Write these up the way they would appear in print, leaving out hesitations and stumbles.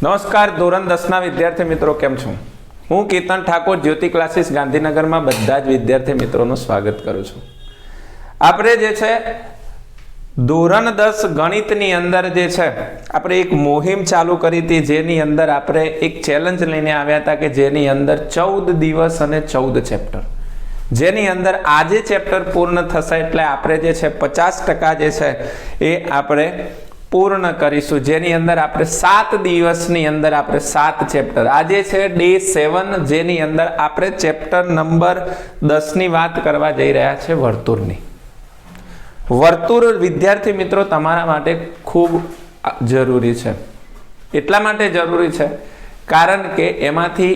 નમસ્કાર ધોરણ 10ના વિદ્યાર્થી મિત્રો, કેમ છો? હું કેતન ઠાકોર જ્યોતિ ક્લાસીસ ગાંધીનગરમાં બધા જ વિદ્યાર્થી મિત્રોનું સ્વાગત કરું છું. આપણે જે છે ધોરણ 10 ગણિતની અંદર જે છે આપણે એક મુહિમ ચાલુ કરી હતી, જેની અંદર આપણે એક ચેલેન્જ લઈને આવ્યા હતા કે જેની અંદર 14 દિવસ અને 14 ચેપ્ટર, જેની અંદર આજે ચેપ્ટર પૂર્ણ થશે એટલે આપણે જે છે 50% જે છે એ આપણે પૂર્ણ કરીશું, જેની અંદર આપણે 7 દિવસની અંદર આપણે 7 ચેપ્ટર, આજે છે ડે 7, જેની અંદર આપણે ચેપ્ટર નંબર 10 ની વાત કરવા જઈ રહ્યા છે વર્તુળની. વર્તુળ વિદ્યાર્થી મિત્રો તમારા માટે ખૂબ જરૂરી છે. એટલા માટે જરૂરી છે કારણ કે એમાંથી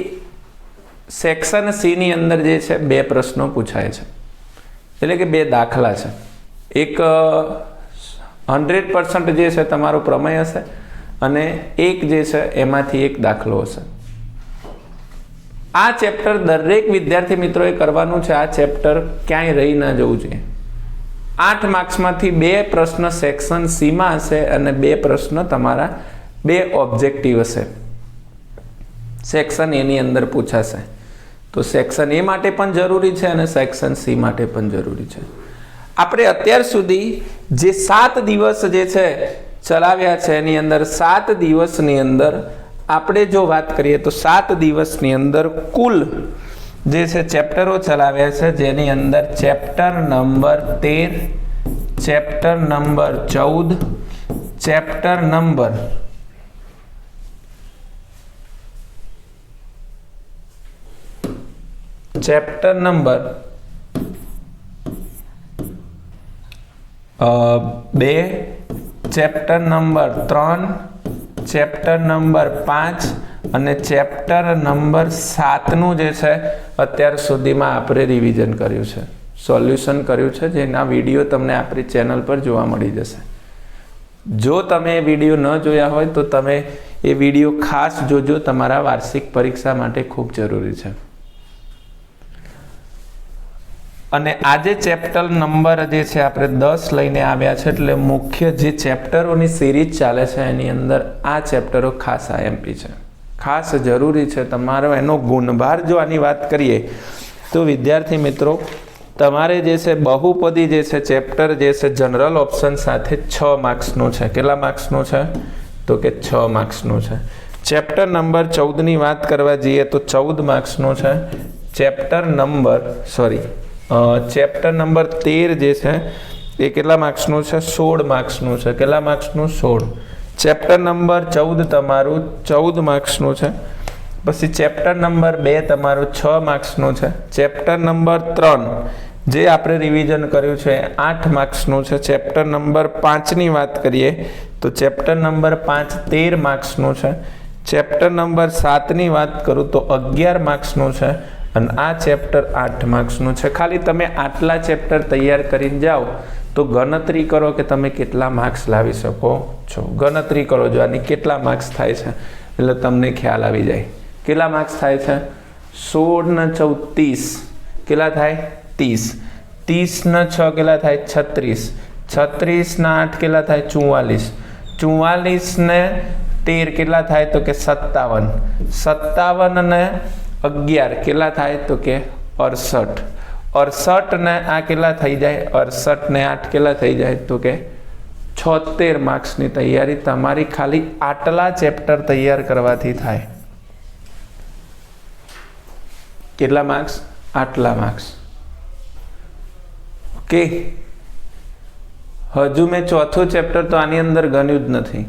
સેક્શન સી ની અંદર જે છે 2 પ્રશ્નો પૂછાય છે, એટલે કે 2 દાખલા છે. એક 100% જે છે તમારો પ્રમેય હશે અને એક જે છે એમાંથી એક દાખલો હશે. આ ચેપ્ટર દરેક વિદ્યાર્થી મિત્રોએ કરવાનું છે. આ ચેપ્ટર ક્યાંય રહી ના જવું જોઈએ. 8 માર્ક્સમાંથી 2 પ્રશ્ન સેક્શન સી માં હશે અને 2 પ્રશ્ન તમારા 2 ઓબ્જેક્ટિવ હશે, સેક્શન એ ની અંદર પૂછાશે. તો સેક્શન એ માટે પણ જરૂરી છે અને સેક્શન સી માટે પણ જરૂરી છે. આપણે અત્યાર સુધી જે 7 દિવસ જે છે ચલાવ્યા છે એની અંદર 7 દિવસની અંદર આપણે જો વાત કરીએ તો 7 દિવસની અંદર કુલ જે છે ચેપ્ટરો ચલાવ્યા છે, જેની અંદર chapter number 13, chapter number 14, chapter number 2, chapter number 3, chapter number 5 અને ચેપ્ટર નંબર 7 નું જે છે અત્યાર સુધીમાં આપણે રિવિઝન કર્યું છે, સોલ્યુશન કર્યું છે, જેના વિડીયો તમને આપણી ચેનલ પર જોવા મળી જશે. જો તમે એ વિડીયો ન જોયા હોય તો તમે એ વિડીયો ખાસ જોજો, તમારા વાર્ષિક પરીક્ષા માટે ખૂબ જરૂરી છે. અને આજે ચેપ્ટર નંબર જે છે આપણે 10 લઈને આવ્યા છે, એટલે મુખ્ય જે ચેપ્ટરોની સિરીઝ ચાલે છે એની અંદર આ ચેપ્ટરો ખાસ આઈએમપી છે, ખાસ જરૂરી છે. તમારો એનો ગુણભાર જો આની વાત કરીએ તો વિદ્યાર્થી મિત્રો તમારે જે છે બહુપદી જે છે ચેપ્ટર જે છે જનરલ ઓપ્શન સાથે 6 માર્ક્સનું છે. કેટલા માર્ક્સનું છે? તો કે 6 માર્ક્સનું છે. ચેપ્ટર નંબર 14 ની વાત કરવા જઈએ તો 14 માર્ક્સનું છે. ચેપ્ટર નંબર 13 જે છે એ કેટલા માર્ક્સનું છે? 16 માર્ક્સનું છે. કેટલા માર્ક્સનું? 16. ચેપ્ટર નંબર 14 તમારું 14 માર્ક્સનું છે. પછી ચેપ્ટર નંબર 2 તમારું 6 માર્ક્સનું છે. ચેપ્ટર નંબર 3 જે આપણે રિવિઝન કર્યું છે 8 માર્ક્સનું છે. ચેપ્ટર નંબર 5 ની વાત કરીએ તો ચેપ્ટર નંબર 5 13 માર્ક્સનું છે. ચેપ્ટર નંબર 7 ની વાત કરું તો 11 માર્ક્સનું છે અને આ ચેપ્ટર 8 માર્ક્સનું છે. ખાલી તમે આટલા ચેપ્ટર તૈયાર કરીને જાઓ તો ગણતરી કરો કે તમે કેટલા માર્ક્સ લાવી શકો છો. ગણતરી કરો, જો આની કેટલા માર્ક્સ થાય છે એટલે તમને ખ્યાલ આવી જાય. કેટલા માર્ક્સ થાય છે? 16 ને 14 30. કેટલા થાય? 30. 30 ને 6 કેટલા થાય? 36. 36 ના 8 કેટલા થાય? 44. 44 ને 13 કેટલા થાય? તો કે 57. 57 ને 11 કેટલા થાય? તો કે 68. 68 ને આ કેટલા થઈ જાય? 68 ને 8 કેટલા થઈ જાય? તો કે 76 માર્ક્સની તૈયારી તમારી ખાલી આટલા ચેપ્ટર તૈયાર કરવાથી થાય. કેટલા માર્ક્સ? આટલા માર્ક્સ. ઓકે, હજુ મેં 4થું ચેપ્ટર તો આની અંદર ગણ્યું જ નથી.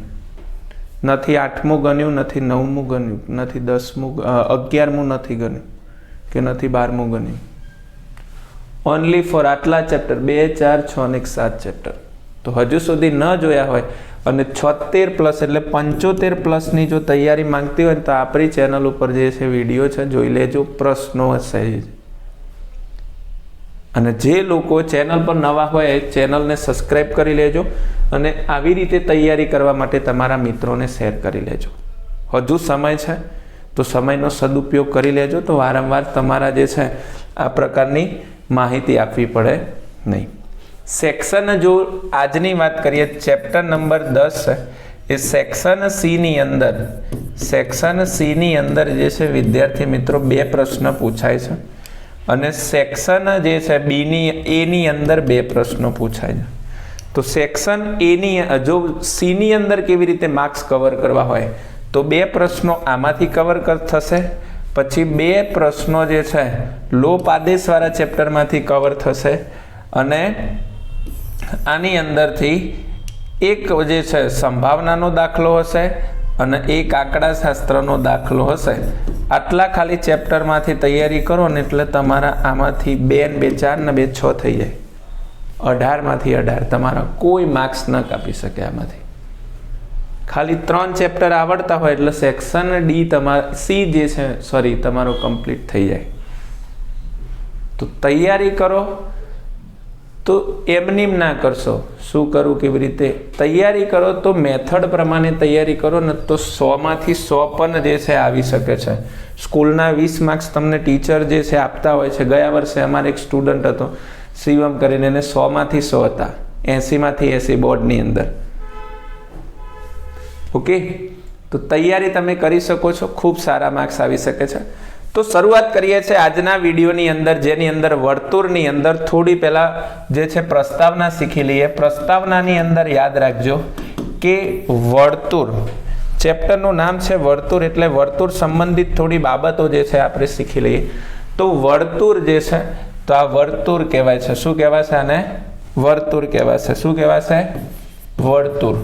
8મું ગણ્યું, નથી 9મું ગણ્યું, નથી 10મું, 11મું નથી ગણ્યું કે નથી 12મું ગણ્યું. ઓનલી ફોર આટલા ચેપ્ટર 2, 4, 6 અને 7 ચેપ્ટર. તો હજુ સુધી ન જોયા હોય અને 76+ એટલે 75+ ની જો તૈયારી માંગતી હોય તો આપણી ચેનલ ઉપર જે છે વિડીયો છે જોઈ લેજો, પ્રશ્નો હશે. અને જે લોકો ચેનલ પર નવા હોય એ ચેનલને સબસ્ક્રાઈબ કરી લેજો અને આવી રીતે તૈયારી કરવા માટે તમારા મિત્રોને શેર કરી લેજો. હજુ સમય છે તો સમયનો સદુપયોગ કરી લેજો, તો વારંવાર તમારા જે છે આ પ્રકારની માહિતી આપવી પડે નહીં. સેક્શન જો આજની વાત કરીએ ચેપ્ટર નંબર 10 એ સેક્શન સી ની અંદર સેક્શન સી ની અંદર જે છે વિદ્યાર્થી મિત્રો 2 પ્રશ્ન પૂછાય છે અને સેક્શન જે છે બી ની એ ની અંદર 2 પ્રશ્નો પૂછાય છે. તો સેક્શન એ ની જો સી ની અંદર કેવી રીતે માર્ક્સ કવર કરવા હોય તો 2 પ્રશ્નો આમાંથી કવર થશે, પછી 2 પ્રશ્નો જે છે લોપ આદેશવાળા ચેપ્ટરમાંથી કવર થશે અને આની અંદરથી એક જે છે સંભાવનાનો દાખલો હશે અને એક આંકડાશાસ્ત્રનો દાખલો હશે. આટલા ખાલી ચેપ્ટરમાંથી તૈયારી કરો ને એટલે તમારા આમાંથી 2 ને 2 4 ને 2 6 થઈ જાય. 18માંથી 18 તમારા કોઈ માર્ક્સ ન કાપી શકે. આમાંથી ખાલી 3 ચેપ્ટર આવડતા હોય એટલે સેક્શન ડી તમારા સી જે છે તમારો કમ્પ્લીટ થઈ જાય. તો તૈયારી કરો તો એમનેમ ના કરશો. શું કરું, કેવી રીતે તૈયારી કરો તો મેથડ પ્રમાણે તૈયારી કરો ને તો 100માંથી 100 પણ જે છે આવી શકે છે. સ્કૂલના 20 માર્ક્સ તમને ટીચર જે છે આપતા હોય છે. ગયા વર્ષે અમારે એક સ્ટુડન્ટ હતો શિવમ કરીને, એને 100માંથી 100 હતા, 80માંથી 80 બોર્ડની અંદર. ઓકે, તો તૈયારી તમે કરી શકો છો, ખૂબ સારા માર્ક્સ આવી શકે છે. તો શરૂઆત કરીએ છીએ આજના વિડીયોની અંદર, જેની અંદર વર્તુળની અંદર થોડી પહેલાં જે છે પ્રસ્તાવના શીખી લઈએ. પ્રસ્તાવનાની અંદર યાદ રાખજો કે વર્તુળ, ચેપ્ટરનું નામ છે વર્તુળ, એટલે વર્તુળ સંબંધિત થોડી બાબતો જે છે આપણે શીખી લઈએ. તો વર્તુળ જે છે તો આ વર્તુળ કહેવાય છે. શું કહેવાશે આને? વર્તુળ કહેવાશે. શું કહેવાશે? વર્તુળ.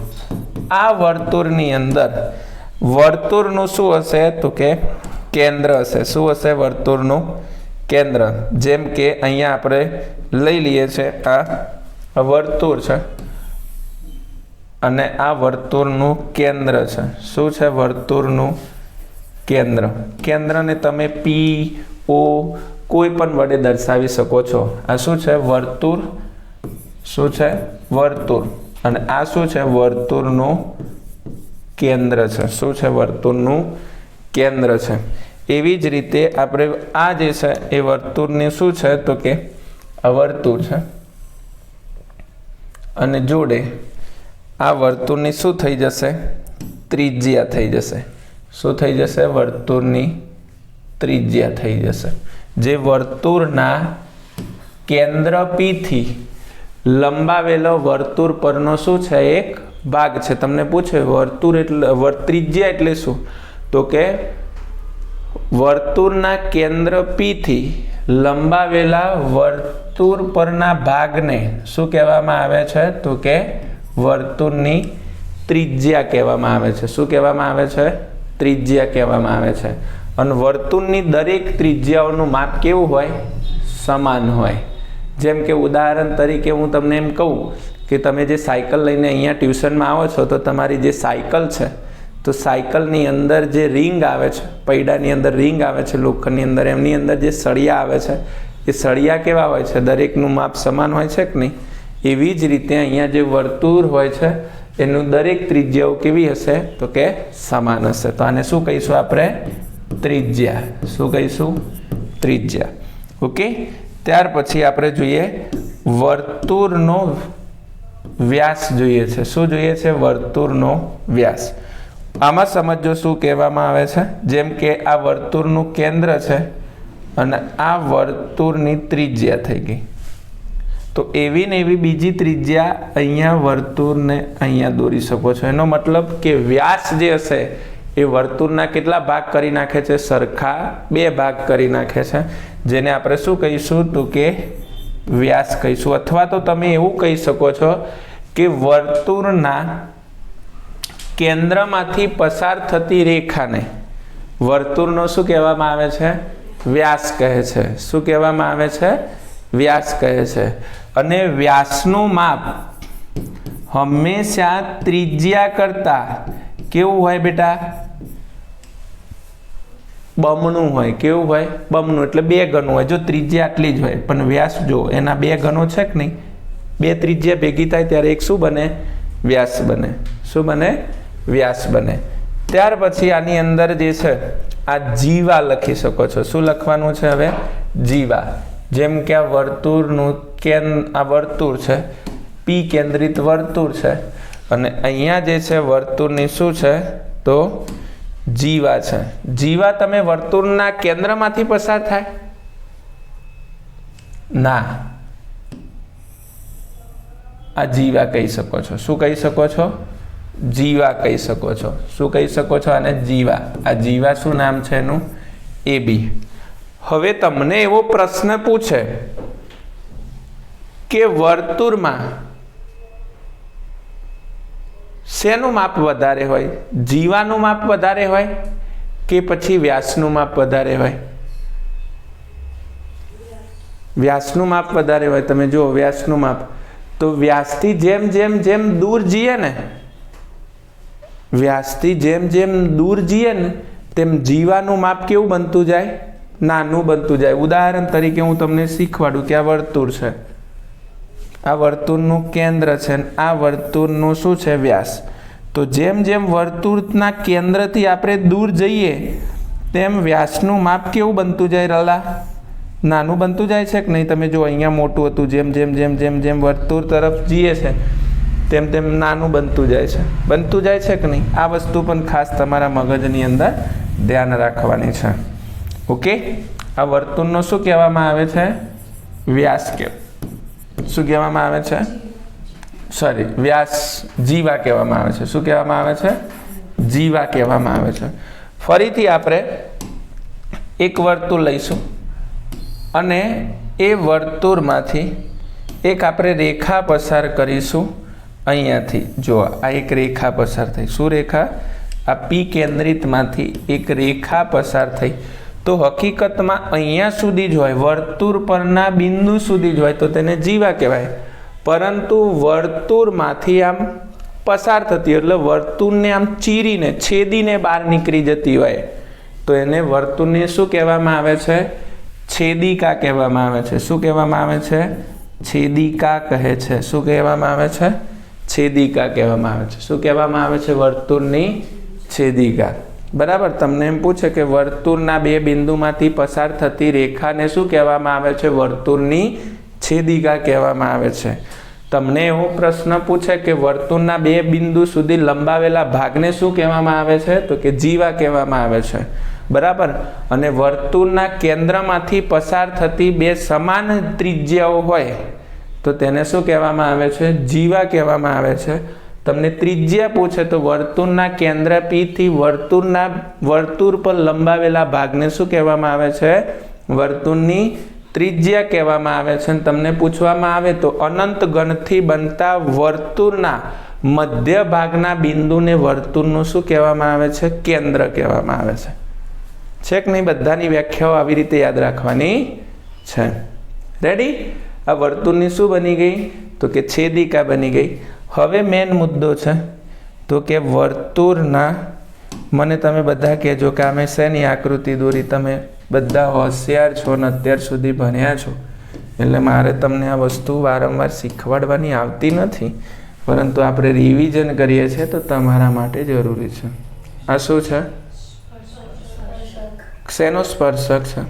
આ વર્તુળની અંદર વર્તુળનું શું હશે તો કે કેન્દ્ર હશે. શું હશે? વર્તુળનું કેન્દ્ર. જેમ કે અહીંયા આપણે લઈ લઈએ છીએ આ વર્તુળ છે અને આ વર્તુળનું કેન્દ્ર છે. શું છે? વર્તુળનું કેન્દ્ર. કેન્દ્રને તમે પી ઓ કોઈ પણ વડે દર્શાવી શકો છો. આ શું છે? વર્તુળ. શું છે? વર્તુળ. અને આ શું છે? વર્તુળનું કેન્દ્ર છે. શું છે? વર્તુળનું કેન્દ્ર છે. એવી જ રીતે આપણે આ જે છે એ વર્તુળની શું છે તો કે આ વર્તુળ છે અને જોડે આ વર્તુળની શું થઈ જશે? ત્રિજ્યા થઈ જશે. શું થઈ જશે? વર્તુળની ત્રિજ્યા થઈ જશે. જે વર્તુળના કેન્દ્ર P થી લંબાવેલો વર્તુળ પરનો શું છે? એક ભાગ છે. તમને પૂછે વર્તુળ એટલે ત્રિજ્યા એટલે શું તો કે વર્તુળના કેન્દ્ર P થી લંબાવેલા વર્તુળ પરના ભાગને શું કહેવામાં આવે છે તો કે વર્તુળની ત્રિજ્યા કહેવામાં આવે છે. શું કહેવામાં આવે છે? ત્રિજ્યા કહેવામાં આવે છે. અને વર્તુળની દરેક ત્રિજ્યાઓનું માપ કેવું હોય? સમાન હોય. જેમ કે ઉદાહરણ તરીકે હું તમને એમ કહું કે તમે જે સાયકલ લઈને અહીંયા ટ્યુશનમાં આવો છો તો તમારી જે સાયકલ છે તો સાયકલની અંદર જે રિંગ આવે છે, પૈડાની અંદર રિંગ આવે છે લોખંડની અંદર, એમની અંદર જે સળિયા આવે છે એ સળિયા કેવા હોય છે? દરેકનું માપ સમાન હોય છે કે નહીં? એવી જ રીતે અહીંયા જે વર્તુળ હોય છે એનું દરેક ત્રિજ્યાઓ કેવી હશે તો કે સમાન હશે. તો આને શું કહીશું આપણે? ત્રિજ્યા. શું કહીશું? ત્રિજ્યા. ઓકે, ત્યાર પછી આપણે જોઈએ વર્તુળનો વ્યાસ જોઈએ છે. શું જોઈએ છે? વર્તુળનો વ્યાસ. આમાં સમજો શું કહેવામાં આવે છે. જેમ કે આ વર્તુળનું કેન્દ્ર છે અને આ વર્તુળની ત્રિજ્યા થઈ ગઈ. તો એવી ને એવી બીજી ત્રિજ્યા અહીંયા વર્તુળને અહીંયા દોરી શકો છો. એનો મતલબ કે વ્યાસ જે હશે એ વર્તુળના કેટલા ભાગ કરી નાખે છે? સરખા 2 ભાગ કરી નાખે છે, જેને આપણે શું કહીશું તો કે વ્યાસ કહીશું. અથવા તો તમે એવું કહી શકો છો કે વર્તુળના કેન્દ્રમાંથી પસાર થતી રેખાને વર્તુળનો શું કહેવામાં આવે છે? વ્યાસ કહે છે. શું કહેવામાં આવે છે? વ્યાસ કહે છે. અને વ્યાસનું માપ હંમેશા ત્રિજ્યા કરતા કેવું હોય બેટા? બમણું હોય. કેવું હોય? બમણું. એટલે 2 ગણું હોય. જો ત્રિજ્યા આટલી જ હોય પણ વ્યાસ જો એના 2 ગણો છે કે નહીં? 2 ત્રિજ્યા ભેગી થાય ત્યારે એક શું બને? વ્યાસ બને. શું બને? વ્યાસ બને. ત્યાર પછી આની અંદર જે છે આ જીવા લખી શકો છો. શું લખવાનું છે હવે? જીવા. જેમ કે આ વર્તુળનું આ વર્તુળ છે, P કેન્દ્રિત વર્તુળ છે અને અહીંયા જે છે વર્તુળની શું છે તો જીવા છે. જીવા તમે વર્તુળના કેન્દ્રમાંથી પસાર થાય? ના. આ જીવા કહી શકો છો. શું કહી શકો છો? જીવા કહી શકો છો. શું કહી શકો છો? આને જીવા. આ જીવા શું નામ છે એનું? AB. હવે તમને એવો પ્રશ્ન પૂછે કે વર્તુળમાં શેનું માપ વધારે હોય? જીવાનું માપ વધારે હોય કે પછી વ્યાસનું માપ વધારે હોય? વ્યાસનું માપ વધારે હોય. તમે જુઓ વ્યાસનું માપ, તો વ્યાસથી જેમ જેમ જેમ દૂર જઈએ ને, વ્યાસથી જેમ જેમ દૂર જઈએ ને તેમ જીવાનું માપ કેવું બનતું જાય? નાનું બનતું જાય. ઉદાહરણ તરીકે હું તમને શીખવાડું કે આ વર્તુળ છે, આ વર્તુળનું કેન્દ્ર છે, આ વર્તુળનું શું છે? વ્યાસ. તો જેમ જેમ વર્તુળના કેન્દ્રથી આપણે દૂર જઈએ તેમ વ્યાસનું માપ કેવું બનતું જાય રલા? નાનું બનતું જાય છે કે નહીં? તમે જો અહીંયા મોટું હતું, જેમ જેમ જેમ જેમ જેમ વર્તુળ તરફ જઈએ છે તેમ તેમ નાનું બનતું જાય છે. બનતું જાય છે કે નહીં? આ વસ્તુ પણ ખાસ તમારા મગજની અંદર ધ્યાન રાખવાની છે. ઓકે, આ વર્તુળનો શું કહેવામાં આવે છે? વ્યાસ શું કહેવામાં આવે છે? સોરી, વ્યાસ જીવા કહેવામાં આવે છે. શું કહેવામાં આવે છે? જીવા કહેવામાં આવે છે. ફરીથી આપણે એક વર્તુળ લઈશું અને એ વર્તુળમાંથી એક આપણે રેખા પસાર કરીશું. અહીંયાથી જો આ એક રેખા પસાર થઈ. શું રેખા? આ પી કેન્દ્રિતમાંથી એક રેખા પસાર થઈ. તો હકીકતમાં અહીંયા સુધી જ હોય, વર્તુળ પરના બિંદુ સુધી જ હોય તો તેને જીવા કહેવાય. પરંતુ વર્તુળમાંથી આમ પસાર થતી એટલે વર્તુળને આમ ચીરીને છેદીને બહાર નીકળી જતી હોય તો એને વર્તુળને શું કહેવામાં આવે છે? છેદિકા કહેવામાં આવે છે. શું કહેવામાં આવે છે? છેદિકા કહે છે. શું કહેવામાં આવે છે? છેદિકા કહેવામાં આવે છે. શું કહેવામાં આવે છે? વર્તુળની છેદિકા. બરાબર. તમને એમ પૂછે કે વર્તુળના બે બિંદુમાંથી પસાર થતી રેખાને શું કહેવામાં આવે છે? વર્તુળની છેદિકા કહેવામાં આવે છે. તમને એવો પ્રશ્ન પૂછે કે વર્તુળના બે બિંદુ સુધી લંબાવેલા ભાગને શું કહેવામાં આવે છે? તો કે જીવા કહેવામાં આવે છે. બરાબર. અને વર્તુળના કેન્દ્રમાંથી પસાર થતી બે સમાન ત્રિજ્યાઓ હોય તો તેને શું કહેવામાં આવે છે? જીવા કહેવામાં આવે છે. તમને ત્રિજ્યા પૂછે તો વર્તુળના કેન્દ્ર P થી વર્તુળ પર લંબાવેલા ભાગને શું કહેવામાં આવે છે? વર્તુળની ત્રિજ્યા કહેવામાં આવે છે. અને તમને પૂછવામાં આવે તો અનંત ગણથી બનતા વર્તુળના મધ્ય ભાગના બિંદુને વર્તુળનું શું કહેવામાં આવે છે? કેન્દ્ર કહેવામાં આવે છે. છે કે નહીં? બધાની વ્યાખ્યાઓ આવી રીતે યાદ રાખવાની છે. રેડી? આ વર્તુળની શું બની ગઈ? તો કે છેદિકા બની ગઈ. હવે મેન મુદ્દો છે તો કે વર્તુળના, મને તમે બધા કહેજો કે અમે શેની આકૃતિ દોરી? તમે બધા હોશિયાર છો ને અત્યાર સુધી ભણ્યા છો એટલે મારે તમને આ વસ્તુ વારંવાર શીખવાડવાની આવતી નથી, પરંતુ આપણે રિવિઝન કરીએ છીએ તો તમારા માટે જરૂરી છે. આ શું છે? શેનો સ્પર્શક છે?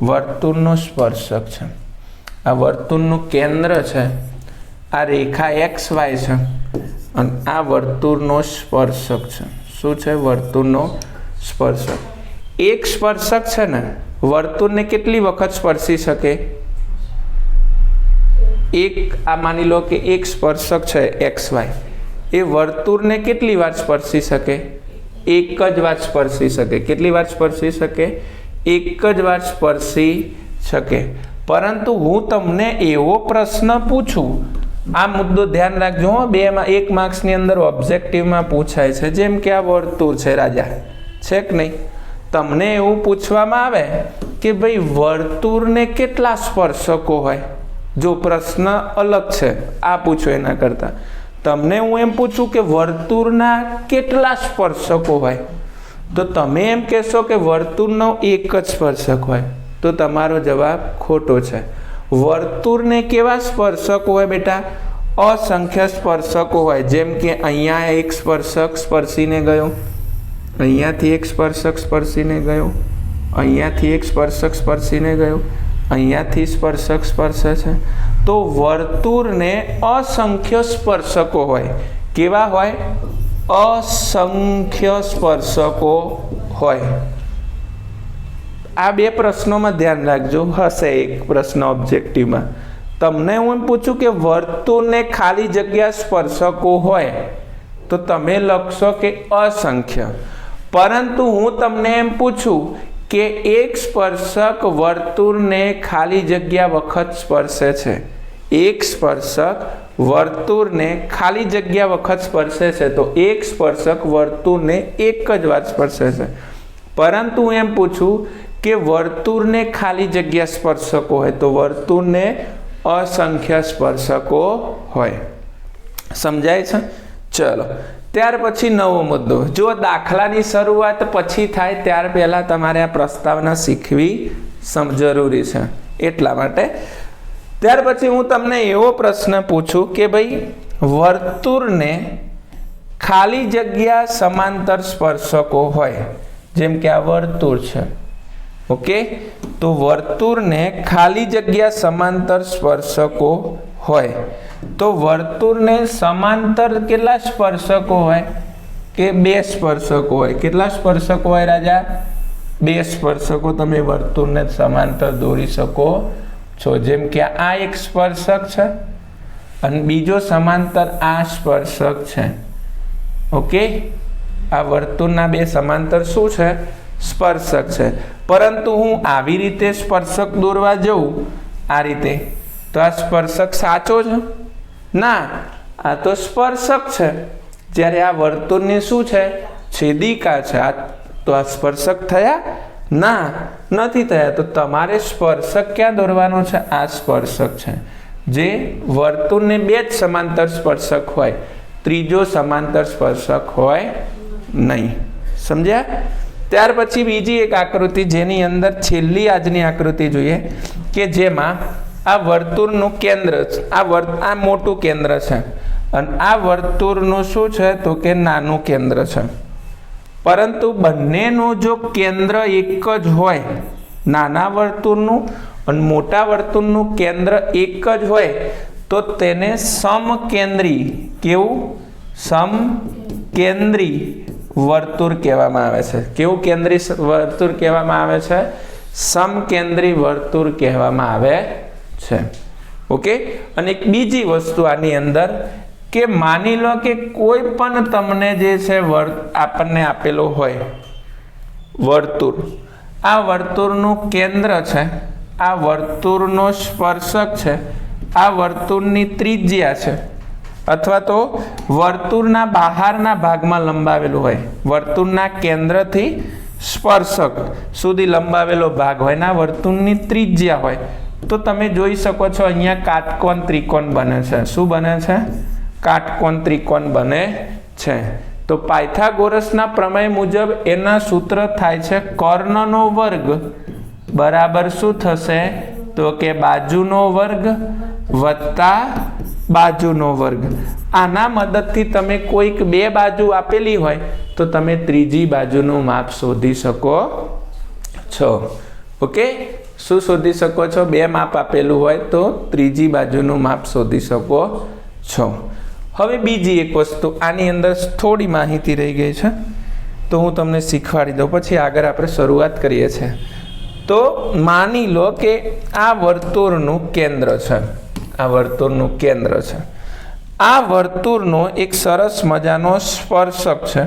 વર્તુળનો સ્પર્શક છે. આ વર્તુળનું કેન્દ્ર છે, આ રેખા XY છે અને આ વર્તુળનો સ્પર્શક છે. શું છે? વર્તુળનો સ્પર્શક. એક સ્પર્શક છે ને વર્તુળને કેટલી વખત સ્પર્શી શકે? એક. આ માની લો કે એક સ્પર્શક છે XY, એ વર્તુળને કેટલી વાર સ્પર્શી શકે? એક જ વાર સ્પર્શી શકે. કેટલી વાર સ્પર્શી શકે? એક જ વાર સ્પર્શી શકે. પરંતુ હું તમને એવો પ્રશ્ન પૂછું, આ મુદ્દો ધ્યાન રાખજો. 1 માર્ક્સની અંદર ઓબ્જેક્ટિવમાં પૂછાય છે. જેમ કે આ વર્તુળ છે રાજા, છે કે નહીં? તમને એવું પૂછવામાં આવે કે ભાઈ વર્તુળને કેટલા સ્પર્શકો હોય? જો પ્રશ્ન અલગ છે આ પૂછો એના કરતાં. તમને હું એમ પૂછું કે વર્તુળના કેટલા સ્પર્શકો હોય તો તમે એમ કહેશો કે વર્તુળનો એક જ સ્પર્શક હોય, તો તમારો જવાબ ખોટો છે. વર્તુળને કેવા સ્પર્શકો હોય બેટા? અસંખ્ય સ્પર્શકો હોય. જેમ કે અહીંયા એક સ્પર્શક સ્પર્શીને ગયો, અહીંયાથી એક સ્પર્શક સ્પર્શીને ગયો, અહીંયાથી એક સ્પર્શક સ્પર્શીને ગયો, અહીંયાથી સ્પર્શક સ્પર્શે છે. તો વર્તુળને અસંખ્ય સ્પર્શકો હોય. કેવા હોય? असंख्य स्पर्शको होय। आ बे प्रश्नों में ध्यान रखजो, हशे एक प्रश्न ऑब्जेक्टिव में तमने हूँ पूछूं कि वर्तुळ ने खाली जग्या स्पर्शको होय तो तमे लखशो के असंख्य, परंतु हूँ तमने एम पूछूं कि एक स्पर्शक वर्तुळ ने खाली जग्या वखत स्पर्शे छे, एक स्पर्शक वर्तुळ ने खाली जग्या वखत स्पर्शे छे तो एक स्पर्शक वर्तुळ ने एक ज वार स्पर्शे छे, परंतु हूँ एम पूछूं कि वर्तुळ ने खाली जग्या स्पर्शको है तो वर्तुळ ने असंख्य स्पर्शको होय। समझाय छे? चलो त्यार पछी नवो मुद्दो, जो दाखलानी शरूआत पछी थाय त्यार पहेला तमारे आ प्रस्तावना शीखवी जरूरी छे, एटला माटे त्यार पछी हूँ तमने एवो प्रश्न पूछूं कि भाई वर्तुळ ने खाली जग्या समांतर स्पर्शको होय, जेम के आ वर्तुळ छे, ओके, तो वर्तुळ ने खाली जग्या समांतर स्पर्शको होय तो वर्तुळ ने समांतर केटला स्पर्शको होय के बे स्पर्शको होय। केटला स्पर्शको होय राजा? बे स्पर्शको तमे वर्तुळ ने समांतर दोरी शको छो, जेम के आ एक स्पर्शक छे अने बीजो समांतर आ स्पर्शक छे, ओके, आ वर्तुळना बे समांतर शुं छे? स्पर्शक छे, परंतु हूँ आवी रीते स्पर्शक दोरवा जाऊं आ रीते तो आ स्पर्शक साचो छे? ना, आ तो स्पर्शक छे, ज्यारे आ वर्तुळनी शुं छे? छेदिका छे, आ तो आ स्पर्शक थया? ना, नथी थया, तो तमारे स्पर्शक क्या दोरवानो छे? आ स्पर्शक छे, जे वर्तुळने बे ज समांतर स्पर्शक होय, त्रीजो समांतर स्पर्शक होय नहीं। समझ्या? त्यार पछी बीजी एक आकृति जेनी अंदर छेल्ली आजनी आकृति जोईए के जेमां आ वर्तुळनुं केंद्र, आ मोटुं केंद्र छे अने आ वर्तुळनुं शुं छे तो के नानुं केंद्र छे, परंतु बंनेनुं जो केंद्र एक ज होय, नाना वर्तुळनुं अने मोटा वर्तुळनुं केंद्र एक ज होय तो तेने समकेंद्री, केवुं? समकेंद्री वर्तुळ कहेवामां आवे छे। केवुं केंद्री वर्तुळ कहेवामां आवे छे? समकेंद्री वर्तुळ कहेवामां आवे छे, ओके। अने एक बीजी वस्तु आनी अंदर के मानी लो कि कोई पण तमने जे छे आपने आपेलो होय वर्तुळ, आ वर्तुळनुं केंद्र छे, आ वर्तुळनो स्पर्शक छे, आ वर्तुळनी त्रिज्या छे, अथवा तो वर्तुळना बहारना भागमां लंबावेલું होय, वर्तुळना केंद्रथी स्पर्शक सुधी लंबावेलो भाग होय ना वर्तुळनी त्रिज्या होय तो तमे जोई शको छो अहींया काटकोण त्रिकोण बने छे। शुं बने छे? काटकोण त्रिकोण बने छे। तो पायथागोरसना प्रमेय मुजब एना सूत्र थाय छे कर्णनो वर्ग बराबर शुं थशे तो के बाजुनो वर्ग वत्ता बाजुनो वर्ग। आना मददथी तमे कोईक बे बाजू आपेली होय तो तमे त्रीजी बाजुनुं माप शोधी शको छो, ओके। शुं शोधी शको छो? बे माप आपेलुं होय तो त्रीजी बाजुनुं माप शोधी शको छो। हवे बीजी एक वस्तु आनी अंदर थोड़ी माहिती रही गई है तो हूँ तमने शीखवाड़ी दऊं, पछी आगळ आपणे शरूआत करीए छे। तो मानी लो कि आ वर्तुळनुं केंद्र छे, आ वर्तुळनुं केंद्र छे, आ वर्तुळनो एक सरस मजानो स्पर्शक छे,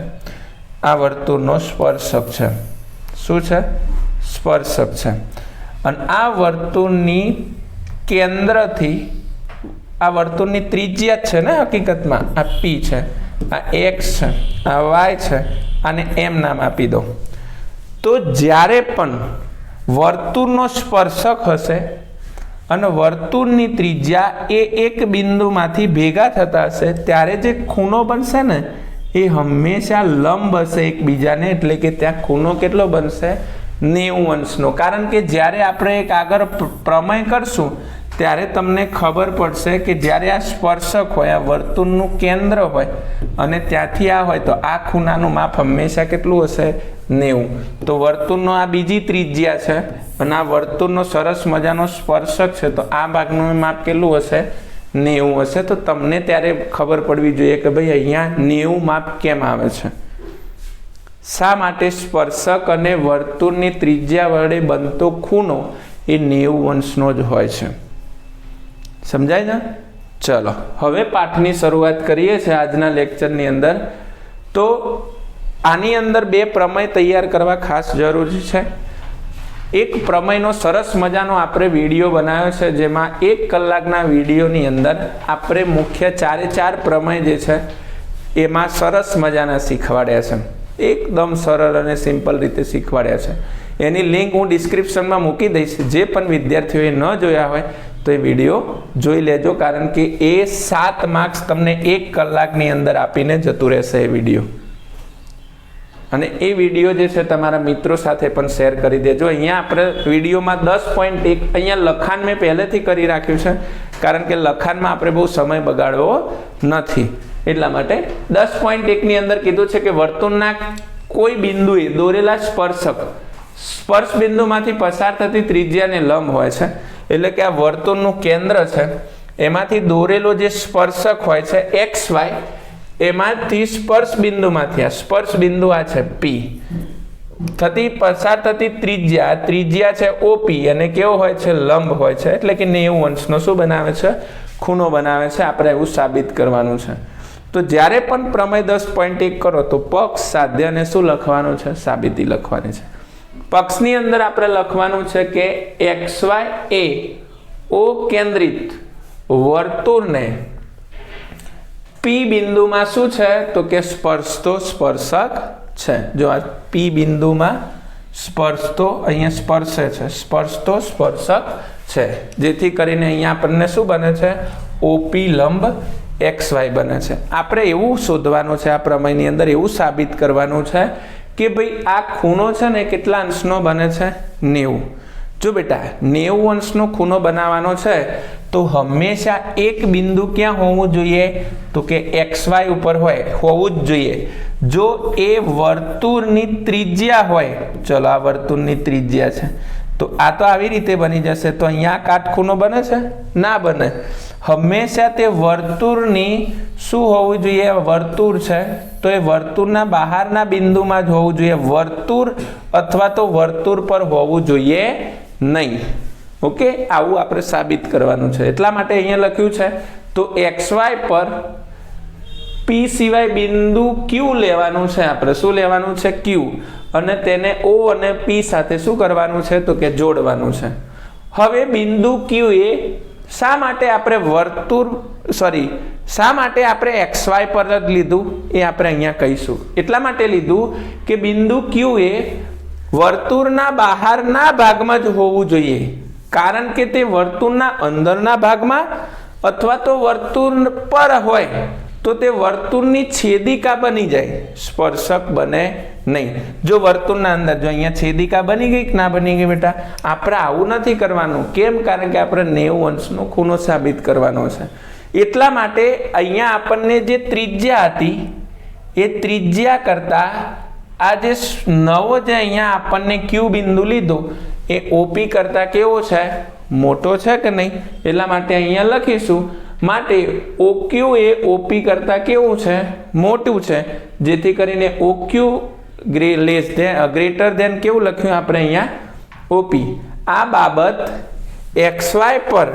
आ वर्तुळनो स्पर्शक छे। शुं छे? स्पर्शक छे। अने आ वर्तुळनी केंद्रथी आ वर्तुळनी त्रिज्या छे ने हकीकतमां आ पी छे, आ एक्स छे, आ वाय छे અને એમ નામ આપી દો તો જ્યારે પણ વર્તુળનો સ્પર્શક હશે અને વર્તુળની ત્રિજ્યા એ એક બિંદુમાંથી ભેગા થતા હશે ત્યારે જે ખૂણો બનશે ને એ હંમેશા લંબ હશે એકબીજાને, એટલે કે ત્યાં ખૂણો કેટલો બનશે? 90 અંશનો। કારણ કે જ્યારે આપણે એક આગળ પ્રમેય કરશું ત્યારે તમને ખબર પડશે કે જ્યારે આ સ્પર્શક હોય, આ વર્તુળનું કેન્દ્ર હોય અને ત્યાંથી આ હોય તો આ ખૂણાનું માપ હંમેશા કેટલું હશે? 90। તો વર્તુળનો આ બીજી ત્રિજ્યા છે અને આ વર્તુળનો સરસ મજાનો સ્પર્શક છે તો આ ભાગનું માપ કેટલું હશે? 90 હશે તો તમને ત્યારે ખબર પડવી જોઈએ કે ભાઈ અહીંયા 90 માપ કેમ આવે છે. શા માટે સ્પર્શક અને વર્તુળની ત્રિજ્યા વડે બનતો ખૂણો એ 90 અંશનો જ હોય છે. સમજાય ને? ચલો હવે પાઠની શરૂઆત કરીએ છીએ આજના લેક્ચરની અંદર. તો આની અંદર 2 પ્રમેય તૈયાર કરવા ખાસ જરૂરી છે. એક પ્રમેયનો સરસ મજાનો આપણે વિડીયો બનાવ્યો છે, જેમાં 1 કલાકના વિડીયોની અંદર આપણે મુખ્ય 4 પ્રમેય જે છે એમાં સરસ મજાના શીખવાડ્યા છે. એકદમ સરળ અને સિમ્પલ રીતે શીખવાડ્યા છે. એની લિંક હું ડિસ્ક્રિપ્શનમાં મૂકી દઈશ. જે પણ વિદ્યાર્થીઓએ ન જોયા હોય તો એ વિડીયો જોઈ લેજો, કારણ કે એ 7 માર્ક્સ તમને 1 કલાકની અંદર આપીને જતું રહેશે એ વિડીયો. અને એ વિડીયો જે છે તમારા મિત્રો સાથે પણ શેર કરી દેજો. અહીંયા આપણે વિડીયોમાં 10.1 અહીંયા લખાણ મેં પહેલેથી કરી રાખ્યું છે, કારણ કે લખાણમાં આપણે બહુ સમય બગાડવો નથી. એટલા માટે 10.1 ની અંદર કીધું છે કે વર્તુળના કોઈ બિંદુએ દોરેલા સ્પર્શ બિંદુમાંથી પસાર થતી ત્રિજ્યાને લંબ હોય છે. એટલે કે આ વર્તુળનું કેન્દ્ર છે, એમાંથી દોરેલો જે સ્પર્શક હોય છે XY, એમાંથી સ્પર્શ બિંદુમાંથી આ સ્પર્શ બિંદુ આ છે P થતી પસાર થતી ત્રિજ્યા છે OP, અને કેવો હોય છે? લંબ હોય છે. એટલે કે 90 અંશનો શું બનાવે છે? ખૂણો બનાવે છે. આપણે એવું સાબિત કરવાનું છે. તો જ્યારે પણ પ્રમેય 10.1 કરો તો પક્ષ, સાધ્ય અને શું લખવાનું છે? સાબિતી લખવાની છે. પક્ષની અંદર આપણે લખવાનું છે કે XY એ O કેન્દ્રિત વર્તુળને P બિંદુમાં શું છે? તો કે સ્પર્શતો સ્પર્શક છે. જો આ P બિંદુમાં સ્પર્શતો, અહીંયા સ્પર્શે છે, સ્પર્શતો સ્પર્શક છે. જેથી કરીને અહીંયા આપણને શું બને છે? OP લંબ XY બને છે. આપણે એવું શોધવાનું છે આ પ્રમેયની અંદર, એવું સાબિત કરવાનું છે કે ભાઈ આ ખૂણો છે ને કેટલા અંશનો બને છે? 90. જો બેટા 90 અંશનો ખૂણો બનાવવાનો છે તો હંમેશા એક બિંદુ ક્યાં હોવું જોઈએ? તો કે XY ઉપર હોવું જ જોઈએ. જો એ વર્તુળની ત્રિજ્યા હોય, ચલો આ વર્તુળની ત્રિજ્યા છે, તો આ તો આવી રીતે બની જશે. તો અહીંયા કાટખૂણો બને છે? ના બને. હંમેશા તે વર્તુળની શું હોવું જોઈએ? વર્તુળ છે તો એ વર્તુળના બહારના બિંદુમાં જ હોવું જોઈએ. વર્તુળ અથવા તો વર્તુળ પર હોવું જોઈએ નહીં. ઓકે, આવું આપણે સાબિત કરવાનું છે. એટલા માટે અહીંયા લખ્યું છે તો XY પર P સિવાય બિંદુ Q લેવાનું છે. આપણે શું લેવાનું છે? Q. અને તેને O અને P સાથે શું કરવાનું છે? તો કે જોડવાનું છે. હવે બિંદુ Q એ શા માટે આપણે શા માટે આપણે XY પર જ લીધું એ આપણે અહીંયા કહીશું. એટલા માટે લીધું કે બિંદુ Q એ વર્તુળના બહારના ભાગમાં જ હોવું જોઈએ, કારણ કે તે વર્તુળના અંદરના ભાગમાં અથવા તો વર્તુળ પર હોય તો તે વર્તુળની છેદિકા બની જાય, સ્પર્શક બને નહીં. જો વર્તુળના અંદર, જો અહીંયા છેદિકા બની ગઈ કે ના બની ગઈ બેટા? આપણે આવું નથી કરવાનું. કેમ? કારણ કે આપણે 90 અંશનો ખૂણો સાબિત કરવાનો છે. એટલા માટે અહીંયા આપણને જે ત્રિજ્યા હતી એ ત્રિજ્યા કરતા આ જે નવો જે અહીંયા આપણને Q બિંદુ લીધો એ OP કરતા કેવો છે? મોટો છે કે નહીં? એટલા માટે અહીંયા લખીશું. માટે OQ એ OP કરતા કેવું છે? મોટું છે. જેથી કરીને OQ ગ્રેટર ધેન કેવું લખ્યું આપણે અહીંયા? OP. આ બાબત XY પર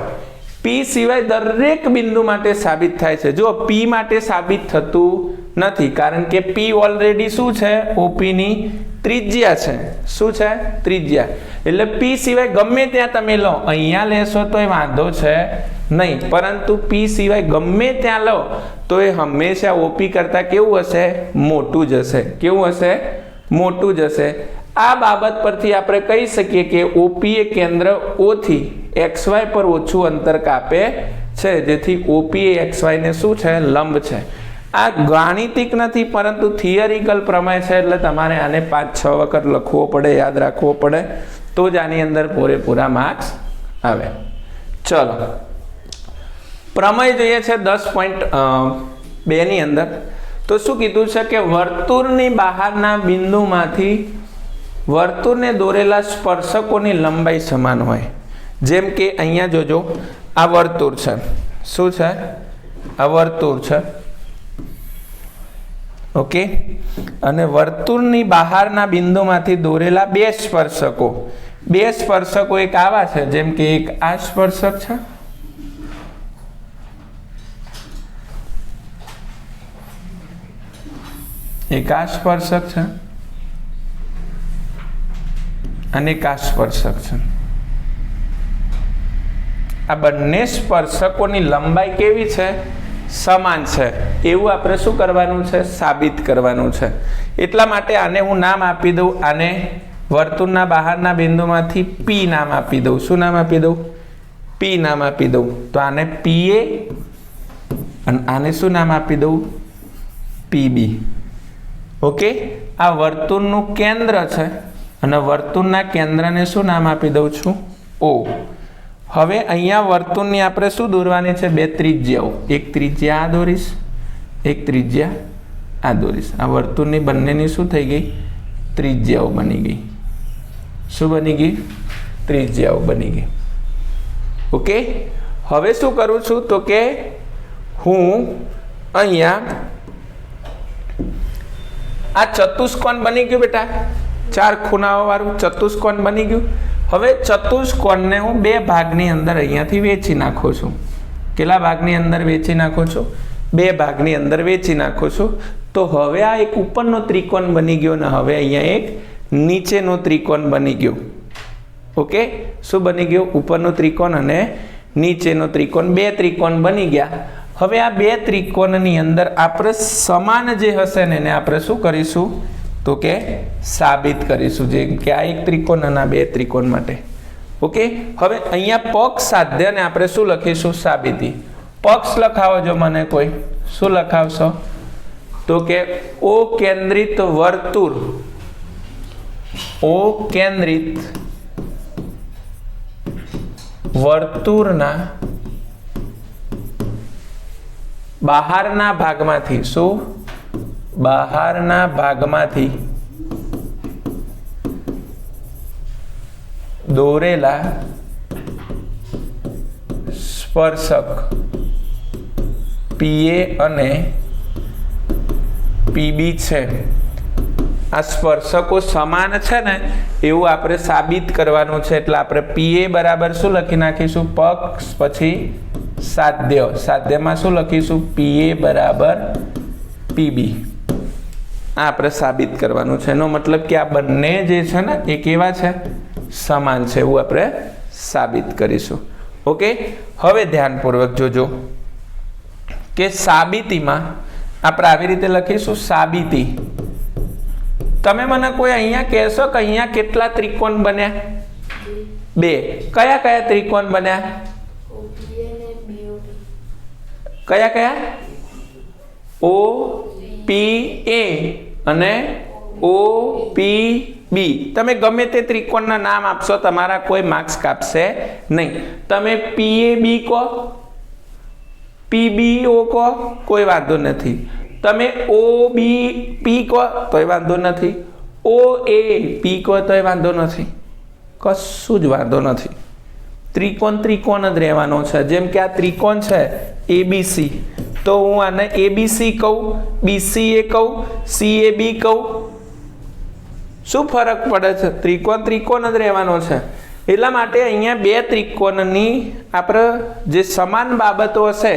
P સિવાય દરેક બિંદુ માટે સાબિત થાય છે. જો P માટે સાબિત થતું નથી, કારણ કે P ઓલરેડી શું છે? OP ની ત્રિજ્યા છે. શું છે? ત્રિજ્યા. એટલે P સિવાય ગમે ત્યાં તમે લો, અહીંયા લેશો તો એ વાંધો છે નહીં, પરંતુ P સિવાય ગમે ત્યાં લો તો એ હંમેશા OP કરતા કેવું હશે? મોટું જ હશે. કેવું હશે? મોટું જ હશે. આ બાબત પરથી આપણે કહી શકીએ કે OP એ કેન્દ્ર O થી XY પર ઓછું અંતર કાપે છે, જેથી OP એ XY ને શું છે? લંબ છે. આ ગાણિતિક નથી, પરંતુ થિયરિકલ પ્રમેય છે. એટલે તમારે આને 5-6 વખત લખવો પડે, યાદ રાખવો પડે, તો જ આની અંદર પૂરેપૂરા માર્ક્સ આવે. ચલો પ્રમેય જોઈએ છે 10.2 ની અંદર. તો શું કીધું છે કે વર્તુળની બહારના બિંદુમાંથી વર્તુળને દોરેલા સ્પર્શકોની લંબાઈ સમાન હોય. જેમ કે અહીંયા જોજો, આ વર્તુળ છે, શું છે? આ વર્તુળ છે. ઓકે, અને વર્તુળની બહારના બિંદુમાંથી દોરેલા બે સ્પર્શકો. બે સ્પર્શકો એક આવા છે, જેમ કે એક આ સ્પર્શક છે, એક આ સ્પર્શક છે, અને એક આ સ્પર્શક છે. આ બંને સ્પર્શકોની લંબાઈ કેવી છે? સમાન છે. એવું આપણે શું કરવાનું છે? સાબિત કરવાનું છે. એટલા માટે આને હું નામ આપી દઉં, આને વર્તુળના બહારના બિંદુમાંથી પી નામ આપી દઉં. શું નામ આપી દઉં? પી નામ આપી દઉં. તો આને પીએ અને આને શું નામ આપી દઉં? પીબી. ઓકે, આ વર્તુળનું કેન્દ્ર છે અને વર્તુળના કેન્દ્રને શું નામ આપી દઉં છું? ઓ. હવે અહીંયા વર્તુળની આપણે શું દોરવાની છે? બે ત્રિજ્યાઓ. એક ત્રિજ્યા આ દોરીશ, એક ત્રિજ્યા આ દોરીશ. આ વર્તુળની બંનેની શું થઈ ગઈ? ત્રિજ્યાઓ બની ગઈ. શું બની ગઈ? ત્રિજ્યાઓ બની ગઈ. ઓકે, હવે શું કરું છું? તો કે હું અહીંયા આ ચતુષ્કોણ બની ગયું બેટા, 4 ખૂણાઓ વાળું ચતુષ્કોણ બની ગયું. હવે ચતુષ્કોણને હું બે ભાગની અંદર અહીંયાથી વેચી નાખું છું. કેટલા ભાગની અંદર વેચી નાખું છું? બે ભાગની અંદર વેચી નાખું છું. તો હવે આ એક ઉપરનો ત્રિકોણ બની ગયો ને હવે અહીંયા એક નીચેનો ત્રિકોણ બની ગયો. ઓકે, શું બની ગયું? ઉપરનો ત્રિકોણ અને નીચેનો ત્રિકોણ, બે ત્રિકોણ બની ગયા. હવે આ બે ત્રિકોણની અંદર આપણે સમાન જે હશે ને એને આપણે શું કરીશું? તો કે સાબિત કરીશું. જેમ કે આ એક ત્રિકોણ અને આ બે ત્રિકોણ માટે. ઓકે, હવે અહીંયા પક્ષ સાધ્ય ને આપણે શું લખીશું? સાબિતી. પક્ષ લખાવો જો મને કોઈ. શું લખાવશો? તો કે ઓ કેન્દ્રિત વર્તુળ, ઓ કેન્દ્રિત વર્તુળના બહારના ભાગમાંથી, શું? બહારના ભાગમાંથી દોરેલા સ્પર્શક પીએ અને પીબી છે. આ સ્પર્શકો સમાન છે ને એવું આપણે સાબિત કરવાનું છે. એટલે આપણે પીએ બરાબર શું લખી નાખીશું? પક્ષ પછી સાધ્ય. સાધ્યમાં શું લખીશું? પીએ બરાબર પીબી. આ આપણે સાબિત કરવાનું છે. એનો મતલબ કે આ બંને જે છે ને એ કેવા છે? સમાન છે. એવું આપણે સાબિત કરીશું. ઓકે, હવે ધ્યાનપૂર્વક જોજો કે સાબિતીમાં આપણે આવી રીતે લખીશું. સાબિતી. તમે મને કોઈ અહીંયા કહેશો કે અહીંયા કેટલા ત્રિકોણ બન્યા? બે. કયા કયા ત્રિકોણ બન્યા? કયા કયા? ઓ પી એ અને ઓ પી બી. તમે ગમે તે ત્રિકોણના નામ આપશો, તમારા કોઈ માર્ક્સ કાપશે નહીં. તમે પી એ બી કહો, પી બી ઓ કહો, કોઈ વાંધો નથી. તમે ઓ બી પી કહો તોય વાંધો નથી. ઓ એ પી કહો તોય વાંધો નથી. કશું જ વાંધો નથી. ત્રિકોણ ત્રિકોણ જ રહેવાનો છે. જેમ કે આ ત્રિકોણ છે એબીસી, તો હું આને એબીસી કહું, બીસીએ કહું, સીએબી કહું. શું ફરક પડે છે? ત્રિકોણ ત્રિકોણ જ રહેવાનો છે. એટલા માટે અહીંયા બે ત્રિકોણની આપણે જે સમાન બાબતો હશે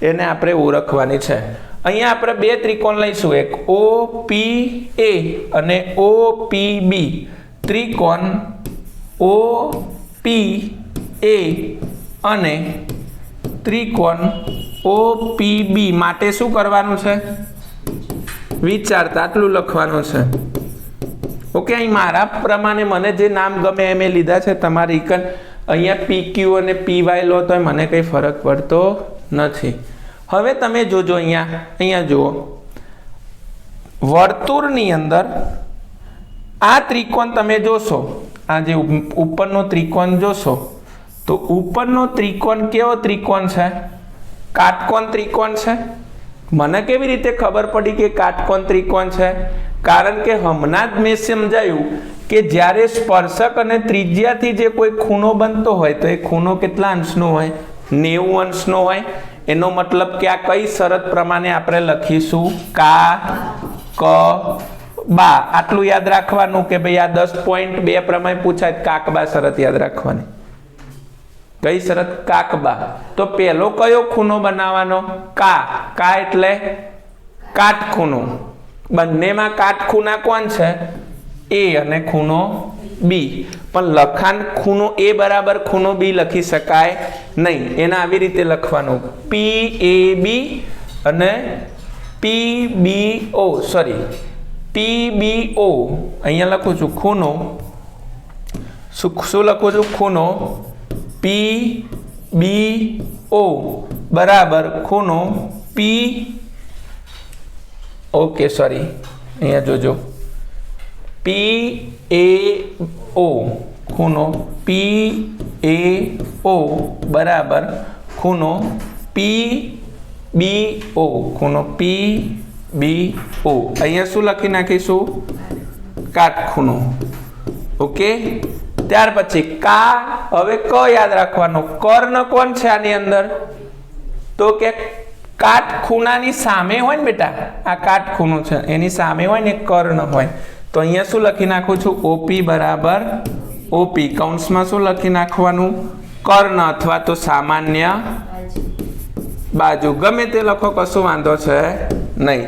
એને આપણે ઓળખવાની છે. અહીંયા આપણે બે ત્રિકોણ લઈશું, એક ઓ પી એ અને ઓ પી બી. ત્રિકોણ ઓ પી એ અને ત્રિકોણ ઓ પી બી માટે શું કરવાનું છે? વિચારતા આટલું લખવાનું છે. ઓકે, અહીં મારા પ્રમાણે મને જે નામ ગમે એમ લીધા છે. તમારી અહીંયા પી ક્યુ અને પી વાય લો તો મને કંઈ ફરક પડતો નથી. હવે તમે જોજો અહીંયા જુઓ, વર્તુળની અંદર આ ત્રિકોણ તમે જોશો, આ જે ઉપરનો ત્રિકોણ જોશો તો ઉપરનો ત્રિકોણ કેવો ત્રિકોણ છે? કાટકોણ ત્રિકોણ છે. મને કેવી રીતે ખબર પડી કે કાટકોણ ત્રિકોણ છે? કારણ કે હમણાં જ મેં સમજાયું કે જ્યારે સ્પર્શક અને ત્રિજ્યાથી જે કોઈ ખૂણો બનતો હોય તો એ ખૂણો કેટલા અંશનો હોય? 90 અંશનો હોય. એનો મતલબ કે આ કઈ શરત પ્રમાણે આપણે લખીશું કા ક બા. આટલું યાદ રાખવાનું કે ભાઈ આ 10.2 પ્રમાણે પૂછાય કાકબા શરત યાદ રાખવાની. કઈ શરત? કાકબા. તો પહેલો કયો ખૂણો બનાવવાનો? કા એટલે કાટખૂણો. બંનેમાં કાટખૂણા કોણ છે? એ અને ખૂણો બી. પણ લખાણ ખૂણો એ બરાબર ખૂણો બી લખી શકાય નહીં. એને આવી રીતે લખવાનું PAB અને PBO. PBO અહીંયા લખું છું ખૂણો. શું લખું છું? ખૂણો PBO બરાબર ખૂણો P. ઓકે સોરી, અહીંયા જોજો PAO ખૂણો PAO બરાબર ખૂણો PBO ખૂણો PBO. અહીંયા શું લખી નાખીશું? કાટખૂણો. ઓકે, ત્યાર પછી કા. હવે ક યાદ રાખવાનો. કર્ણ કોણ છે આની અંદર? તો કે કાટખૂણાની સામે હોય ને બેટા, આ કાટખૂણો છે એની સામે હોય ને કર્ણ હોય. તો અહીંયા શું લખી નાખું છું? OP બરાબર OP. કૌંસમાં શું લખી નાખવાનું? કર્ણ અથવા તો સામાન્ય બાજુ. ગમે તે લખો, કશું વાંધો છે નહીં.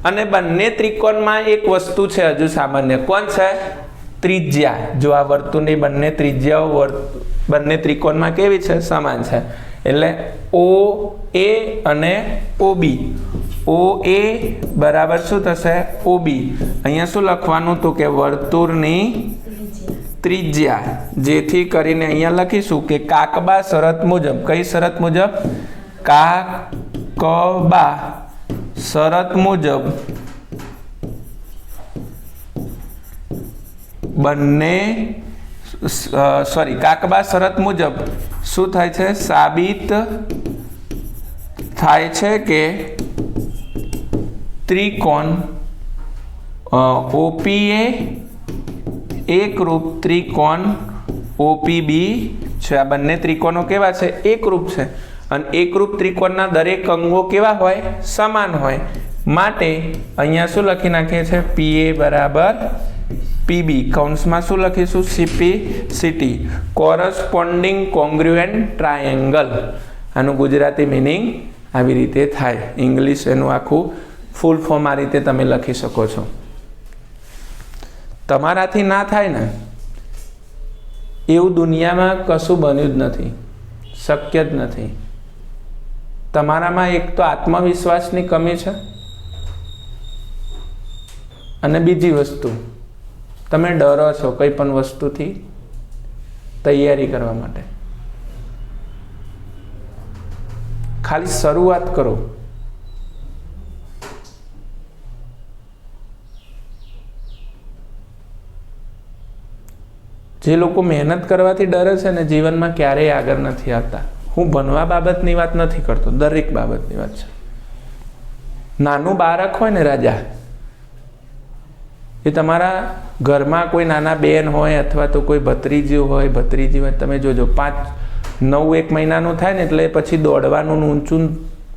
અને બંને ત્રિકોણમાં એક વસ્તુ છે હજુ સામાન્ય. કોણ છે? ત્રિજ્યા. જો આ વર્તુળની બંને ત્રિજ્યાઓ બંને ત્રિકોણમાં કેવી છે? સમાન છે. એટલે OA અને OB. OA બરાબર શું થશે? OB. અહીંયા શું લખવાનું? તો કે વર્તુળની ત્રિજ્યા. જેથી કરીને અહીંયા લખીશું કે કાકબા શરત મુજબ. કઈ શરત મુજબ? કાકબા શરત મુજબ બંને કાકબા શરત મુજબ શું થાય છે? સાબિત થાય છે કે ત્રિકોણ OPA એકરૂપ ત્રિકોણ OPB છે. આ બંને ત્રિકોણો કેવા છે? એકરૂપ છે. અને એકરૂપ ત્રિકોણના દરેક અંગો કેવા હોય? સમાન હોય. માટે અહીંયા શું લખી નાખીએ છીએ? PA બરાબર PB. કૌંસમાં શું લખીશું? CT. Corresponding congruent triangle. આનું ગુજરાતી મિનિંગ આવી રીતે થાય. ઇંગ્લિશ એનું આખું ફૂલ ફોર્મ આ રીતે તમે લખી શકો છો. તમારાથી ના થાય ને એવું દુનિયામાં કશું બન્યું જ નથી, શક્ય જ નથી. તમારામાં એક તો આત્મવિશ્વાસની કમી છે, અને બીજી વસ્તુ તમે ડરો છો કંઈ પણ વસ્તુથી તૈયારી કરવા માટે. ખાલી શરૂઆત કરો. જે લોકો મહેનત કરવાથી ડરે છે ને જીવનમાં ક્યારેય આગળ નથી આવતા. હું ભણવા બાબતની વાત નથી કરતો, દરેક બાબતની વાત છે. નાનું બાળક હોય ને રાજા, એ તમારા ઘરમાં કોઈ નાના બેન હોય અથવા તો કોઈ ભત્રીજી હોય, તમે જોજો 9-1 મહિનાનું થાય ને એટલે પછી દોડવાનું ઊંચું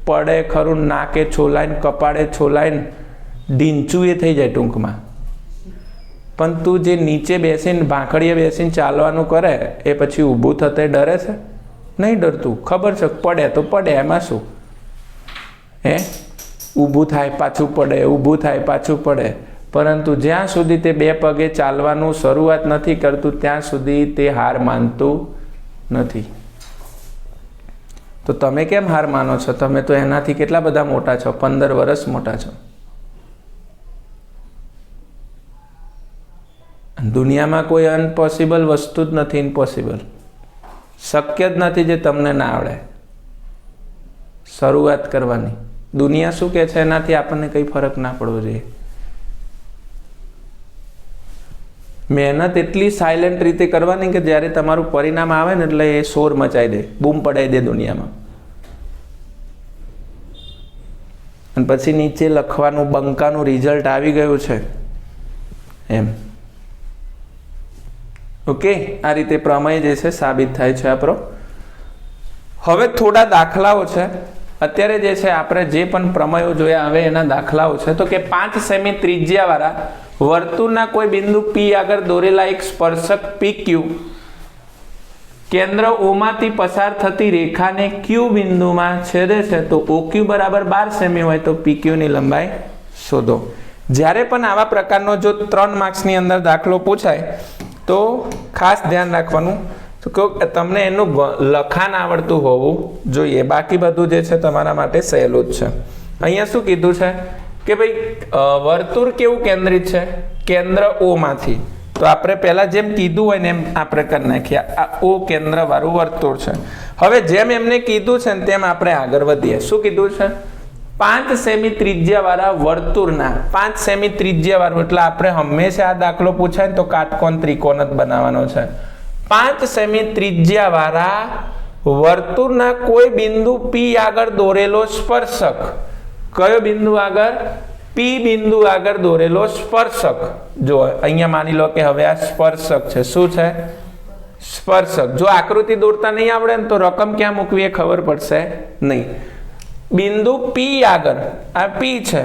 પડે ખરું, નાકે છોલાઈને, કપાળે છોલાઈને ઢીંચું એ થઈ જાય ટૂંકમાં. પણ તું જે નીચે બેસીને ભાંખડીએ બેસીને ચાલવાનું કરે એ પછી ઊભું થતે ડરે છે? નહીં ડરતું. ખબર છે પડે તો પડે, એમાં શું? ઊભું થાય પાછું પડે, ઊભું થાય પાછું પડે. પરંતુ જ્યાં સુધી તે 2 પગે ચાલવાનું શરૂઆત નથી કરતું ત્યાં સુધી તે હાર માનતું નથી. તો તમે કેમ હાર માનો છો? તમે તો એનાથી કેટલા બધા મોટા છો, 15 વર્ષ મોટા છો. દુનિયામાં કોઈ અનપોસિબલ વસ્તુ જ નથી. ઇમ્પોસિબલ, શક્ય જ નથી જે તમને ના આવડે. શરૂઆત કરવાની. દુનિયા શું કહે છે એનાથી આપણને કંઈ ફરક ના પડવો જોઈએ. મહેનત એટલી સાયલેન્ટ રીતે કરવાની કે જ્યારે તમારું પરિણામ આવે ને એટલે એ શોર મચાઈ દે, બૂમ પડાવી દે દુનિયામાં. અને પછી નીચે લખવાનું બંકાનું રિઝલ્ટ આવી ગયું છે એમ. ઓકે, આ રીતે પ્રમેય જે છે સાબિત થાય છે આપણો. હવે થોડા દાખલાઓ છે અત્યારે જે છે આપણે જે પણ પ્રમેયો જોયા હવે એના દાખલાઓ છે તો કે 5 સેમી ત્રિજ્યાવાળા વર્તુળના કોઈ બિંદુ P આગળ દોરેલા એક સ્પર્શક PQ કેન્દ્ર O માંથી પસાર થતી રેખાને Q બિંદુમાં છેદે છે તો OQ બરાબર 12 સેમી હોય તો PQ ની લંબાઈ શોધો. જ્યારે પણ આવા પ્રકારનો જો 3 માર્ક્સની અંદર દાખલો પૂછાય તો ખાસ ધ્યાન રાખવાનું કે તમને એનું લખાણ આવડતું હોવું જોઈએ, બાકી બધું જે છે તમારા માટે સહેલું જ છે. અહીંયા શું કીધું છે કે ભાઈ વર્તુળ કેવું કેન્દ્રિત છે? કેન્દ્ર O માંથી. તો આપણે પહેલા જેમ કીધું હોય ને એમ આપણે કરી નાખીએ. આ O કેન્દ્ર વાળું વર્તુળ છે. હવે જેમ એમને કીધું છે ને તેમ આપણે આગળ વધીએ. શું કીધું છે? 5 સેમી ત્રિજ્યા વાળા વર્તુળના 5 સેમી ત્રિજ્યા વાળું એટલે આપણે હંમેશા આ દાખલો પૂછાય ને તો કાટકોણ ત્રિકોણ જ બનાવવાનો છે. 5 સેમી ત્રિજ્યા વાળા વર્તુળના કોઈ બિંદુ P આગળ દોરેલો સ્પર્શક. કયો બિંદુ આગળ? P બિંદુ આગળ દોરેલો સ્પર્શક. જો અહીંયા માની લો કે હવે આ સ્પર્શક છે. શું છે? સ્પર્શક. જો આકૃતિ દોરતા નહીં આવડે ને તો રકમ ક્યાં મૂકવી એ ખબર પડશે નહીં. બિંદુ P આગળ, આ P છે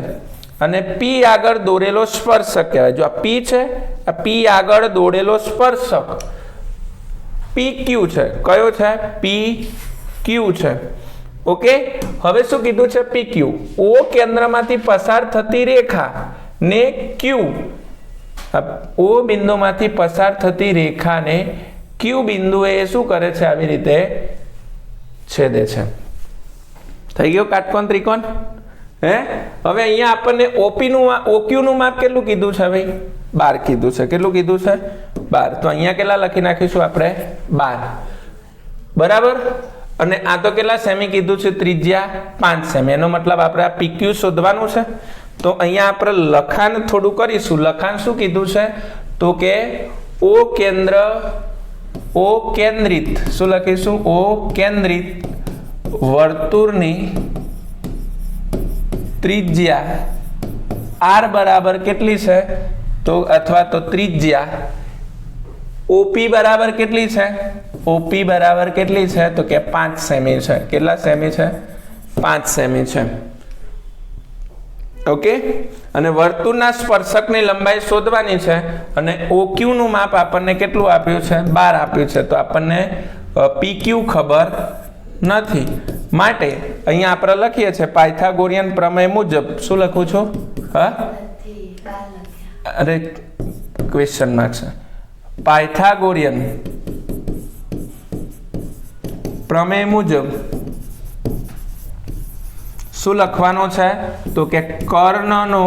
અને P આગળ દોરેલો સ્પર્શક કહેવાય. જો આ P છે, આ P આગળ દોરેલો સ્પર્શક PQ છે. કયો છે? PQ છે. ઓકે. હવે શું કીધું છે? PQ. O કેન્દ્રમાંથી પસાર થતી રેખા ને Q, O બિંદુમાંથી પસાર થતી રેખાને Q બિંદુએ શું કરે છે? આવી રીતે છેદે છે. થઈ ગયો કાટકોણ ત્રિકોણ. હે હવે અહીંયા આપણને OQ નું માપ કેટલું કીધું છે ભાઈ? 12 કીધું છે. કેટલું કીધું છે? 12. તો અહીંયા કેટલા લખી નાખીશું આપણે? 12. બરાબર. અને આ તો કેટલા સેમી કીધું છે? ત્રિજ્યા 5 સેમી. એનો મતલબ આપણે આ PQ શોધવાનું છે. તો અહીંયા આપણે લખાણ થોડું કરીશું. લખાણ શું કીધું છે? તો કે O કેન્દ્રિત. શું લખીશું? O કેન્દ્રિત વર્તુળની ત્રિજ્યા R બરાબર કેટલી છે? તો અથવા તો ત્રિજ્યા OP બરાબર કેટલી છે? OP બરાબર કેટલી છે? તો કે 5 સેમી છે. કેટલા સેમી છે? 5 સેમી છે. ઓકે. અને વર્તુળના સ્પર્શકની લંબાઈ શોધવાની છે અને OQ નું માપ આપણને કેટલું આપ્યું છે? 12 આપ્યું છે. તો આપણને PQ ખબર નથી. માટે અહીંયા આપણે લખીએ છીએ પાયથાગોરિયન પ્રમેય મુજબ. શું લખું છું? હા, અરે ક્વેશ્ચન માર્ક છે. પાયથાગોરિયન પ્રમેય મુજબ શું લખવાનું છે? તો કે કર્ણનો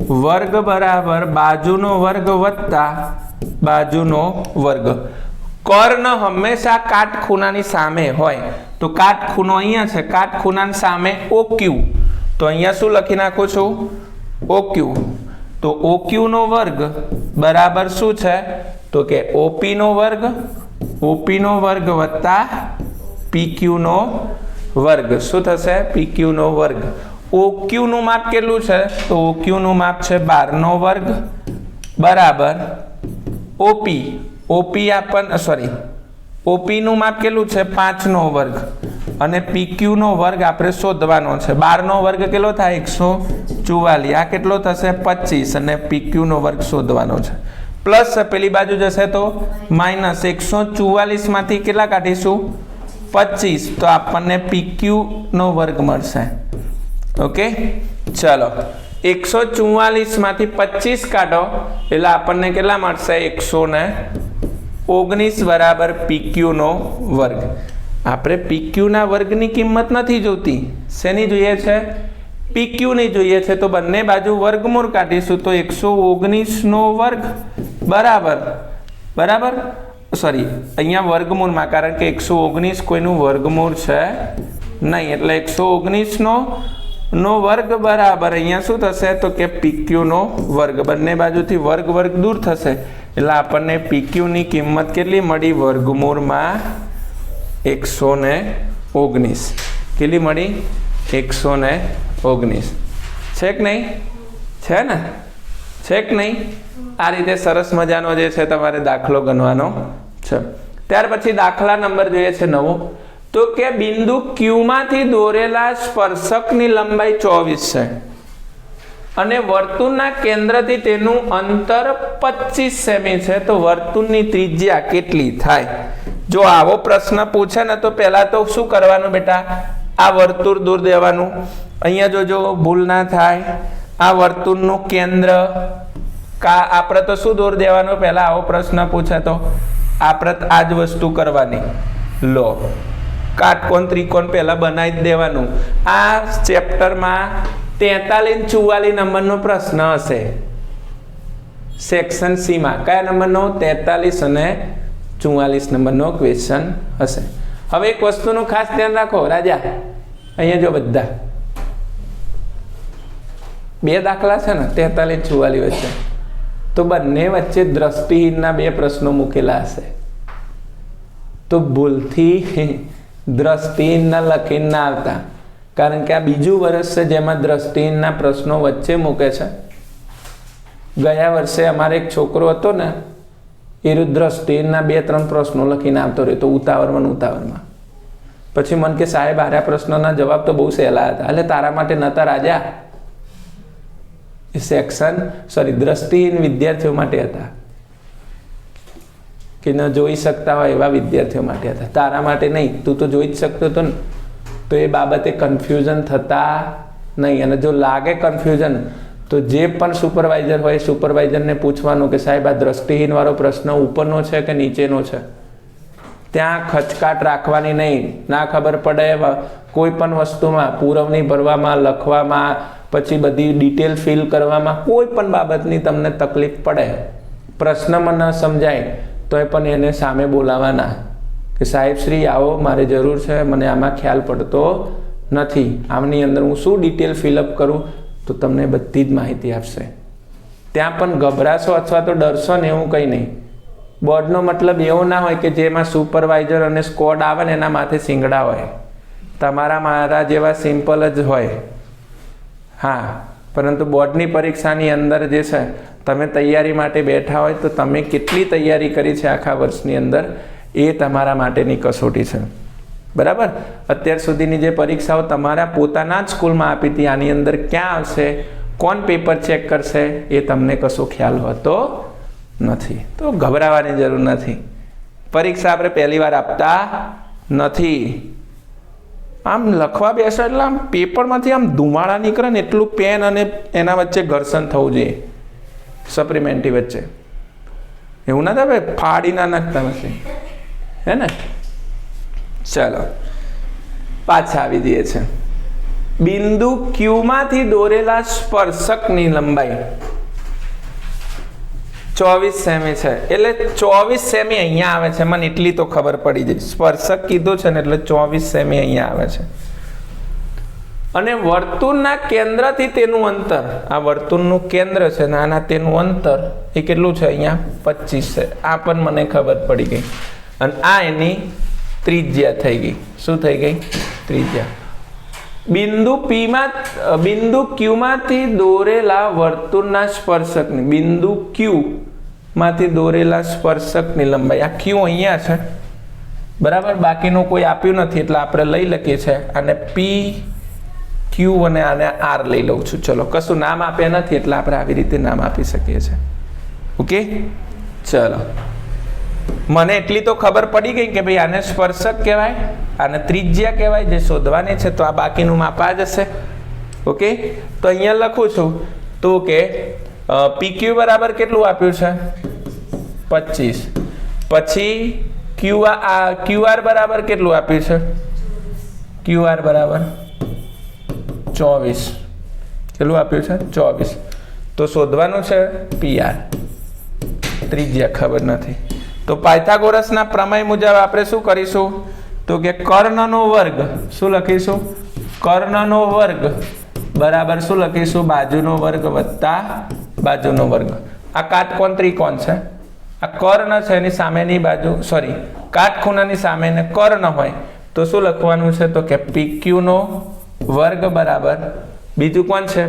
વર્ગ બરાબર બાજુનો વર્ગ વત્તા બાજુનો વર્ગ. કર્ણ હંમેશા કાટખૂણાની સામે હોય. તો કાટખૂણો અહીંયા છે, કાટખૂણાની સામે OQ. તો અહીંયા શું લખી નાખું છું? OQ. તો OQ નો વર્ગ બરાબર શું છે? તો કે OP નો વર્ગ, OP નો વર્ગ વત્તા PQ નો વર્ગ. શું થશે? PQ નો વર્ગ. OQ નું માપ કેટલું છે? તો OQ નું માપ છે 12 નો વર્ગ બરાબર OP. OP નું માપ કેટલું છે? 5 નો વર્ગ અને PQ નો વર્ગ આપણે શોધવાનો છે. 12 નો વર્ગ કેટલો થાય? 144. આ કેટલો થશે? 25 અને PQ નો વર્ગ શોધવાનો છે. પ્લસ પેલી બાજુ જશે તો માઇનસ. 144 માંથી કેટલા કાઢીશું? 25. તો આપણને PQ નો વર્ગ મળશે. ઓકે. ચલો 144 માંથી 25 કાઢો એટલે આપણને કેટલા મળશે? 119 બરાબર PQ નો વર્ગ. આપણે PQ ના વર્ગની કિંમત નથી જોતી. શેની જોઈએ છે? PQ ની જોઈએ છે. તો બંને બાજુ વર્ગમૂળ કાઢીશું તો 119 નો વર્ગ બરાબર સોરી અહીંયા વર્ગમૂળમાં, કારણ કે 119 કોઈનું વર્ગમૂળ છે નહીં એટલે 119 નો વર્ગ બરાબર અહીંયા શું થશે? તો કે PQ નો વર્ગ. બંને બાજુથી વર્ગ દૂર થશે એટલે આપણને PQ ની કિંમત કેટલી મળી? વર્ગમૂળમાં 119. કેટલી મળી? 119. છે કે નહીં? છે ને? છે કે નહીં? આ રીતે સરસ મજાનો જે છે તમારે દાખલો ગણવાનો છે. ત્યાર પછી દાખલા નંબર જોઈએ છે 9. તો કે બિંદુ Q માંથી દોરેલા સ્પર્શકની લંબાઈ 24 છે અને વર્તુળના કેન્દ્રથી તેનું અંતર 25 સેમી છે, તો વર્તુળની ત્રિજ્યા કેટલી થાય? જો આવો પ્રશ્ન પૂછે ને તો પહેલા તો શું કરવાનું બેટા, આ વર્તુળ દોર દેવાનું. અહીંયા જોજો ભૂલ ના થાય. આ વર્તુળનું કેન્દ્ર આપણે તો શું દોર દેવાનું, પહેલા આવો પ્રશ્ન પૂછે તો આપણે આ જ વસ્તુ કરવાની. લો કાટકોણ ત્રિકોણ પહેલા બનાવી જ દેવાનું. આ ચેપ્ટરમાં 43-44 નંબરનો પ્રશ્ન હશે સેક્શન સી માં. કયા નંબરનો? 43 અને 44 નંબરનો ક્વેશ્ચન હશે. હવે એક વસ્તુનું ખાસ ધ્યાન રાખો રાજા, અહીંયા જો બધા બે દાખલા છે ને 43-44 વચ્ચે, તો બંને વચ્ચે દ્રષ્ટિહીનના બે પ્રશ્નો મૂકેલા હશે. તો ભૂલથી દ્રષ્ટિહીનના લખીને ના આવતા, કારણ કે આ બીજું વર્ષ છે જેમાં દ્રષ્ટિહીનના પ્રશ્નો વચ્ચે મૂકે છે. ગયા વર્ષે અમારે એક છોકરો હતો ને, એ દ્રષ્ટિહીનના 2-3 પ્રશ્નો લખીને આવતો રહ્યો તો ઉતાવળમાં. પછી મને કે સાહેબ આ પ્રશ્નોના જવાબ તો બહુ સહેલા હતા. એટલે તારા માટે નતા રાજા, એ સેક્શન દ્રષ્ટિહીન વિદ્યાર્થીઓ માટે હતા, કે ન જોઈ શકતા હોય એવા વિદ્યાર્થીઓ માટે હતા, તારા માટે નહીં. તું તો જોઈ જ શકતો હતો ને, તો એ બાબતે કન્ફ્યુઝન થતા નહીં. અને જો લાગે કન્ફ્યુઝન તો જે પણ સુપરવાઇઝર હોય સુપરવાઇઝરને પૂછવાનું કે સાહેબ આ દ્રષ્ટિહીન વાળો પ્રશ્ન ઉપરનો છે કે નીચેનો છે. ત્યાં ખચકાટ રાખવાની નહીં. ના ખબર પડે કોઈ પણ વસ્તુમાં, પુરવણી ભરવામાં, લખવામાં, પછી બધી ડિટેલ ફિલ કરવામાં કોઈ પણ બાબતની તમને તકલીફ પડે, પ્રશ્નમાં ન સમજાય તો એ પણ એને સામે બોલાવાના કે સાહેબ શ્રી આવો, મારે જરૂર છે, મને આમાં ખ્યાલ પડતો નથી, આમની અંદર હું શું ડિટેલ ફિલઅપ કરું, તો તમને બધી જ માહિતી આપશે. ત્યાં પણ ગભરાશો અથવા તો ડરશો ને એવું કંઈ નહીં. બોર્ડનો મતલબ એવો ના હોય કે જેમાં સુપરવાઇઝર અને સ્કોડ આવે ને એના માથે શિંગડા હોય. તમારા મારા જેવા સિમ્પલ જ હોય. હા, પરંતુ બોર્ડની પરીક્ષાની અંદર જે છે, તમે તૈયારી માટે બેઠા હોય તો તમે કેટલી તૈયારી કરી છે આખા વર્ષની અંદર, એ તમારા માટેની કસોટી છે. બરાબર? અત્યાર સુધીની જે પરીક્ષાઓ તમારા પોતાના જ સ્કૂલમાં આપી હતી, આની અંદર ક્યાં આવશે, કોણ પેપર ચેક કરશે, એ તમને કશો ખ્યાલ હોતો નથી. તો ગભરાવાની જરૂર નથી. પરીક્ષા આપણે પહેલી વાર આપતા નથી. આમ લખવા બેસો એટલે આમ પેપરમાંથી આમ ધુમાડા નીકળે ને એટલું પેન અને એના વચ્ચે ઘર્ષણ થવું જોઈએ, સપ્લિમેન્ટરી વચ્ચે. એવું ના થાય ફાડી ના નાખતા નથી, હે ને? ચાલો પાછા આવી જઈએ છે. બિંદુ Q માંથી દોરેલા સ્પર્શકની લંબાઈ 24 સેમી છે. એટલે 24 સેમી અહીંયા આવે છે, મને એટલી તો ખબર પડી જાય. સ્પર્શક કીધું છે ને એટલે 24 સેમી અહીંયા આવે છે. અને વર્તુળના કેન્દ્રથી તેનું અંતર, આ વર્તુળનું કેન્દ્ર છે નાના, તેનું અંતર એ કેટલું છે? અહીંયા 25 છે. આ પણ મને ખબર પડી ગઈ. અને આ એની ત્રિજ્યા થઈ ગઈ. શું થઈ ગઈ? ત્રિજ્યા. બિંદુ Q માંથી દોરેલા વર્તુળના સ્પર્શકની, બિંદુ Q માંથી દોરેલા સ્પર્શકની લંબાઈ, આ Q અહીંયા છે, બરાબર? બાકીનું કોઈ આપ્યું નથી એટલે આપણે લઈ લખીએ છીએ આને P, Q અને આને R લઈ લઉં છું. ચલો, કશું નામ આપ્યા નથી એટલે આપણે આવી રીતે નામ આપી શકીએ છીએ. ઓકે, ચલો. મને એટલી તો ખબર પડી ગઈ કે ભાઈ આને સ્પર્શક કહેવાય, આને ત્રિજ્યા કહેવાય, જે શોધવાની છે. તો આ બાકીનું માપ આ જશે. ઓકે, તો અહીંયા લખું છું તો કે PQ બરાબર કેટલું આપ્યું છે? 25. પછી QR બરાબર કેટલું આપ્યું છે? QR બરાબર 24. કેટલું આપ્યું છે? 24. તો શોધવાનું છે PR. ત્રિજ્યા ખબર નથી. તો પાયથાગોરસના પ્રમેય મુજબ આપણે શું કરીશું? તો કે કર્ણનો વર્ગ, શું લખીશું? કર્ણનો વર્ગ બરાબર શું લખીશું? બાજુનો વર્ગ વત્તા બાજુનો વર્ગ. આ કાટકોણ ત્રિકોણ છે, આ કર્ણ છે, એની સામેની બાજુ, સોરી, કાટખૂણાની સામેને કર્ણ હોય તો શું લખવાનું છે? તો કે PQ નો વર્ગ બરાબર બીજું કોણ છે?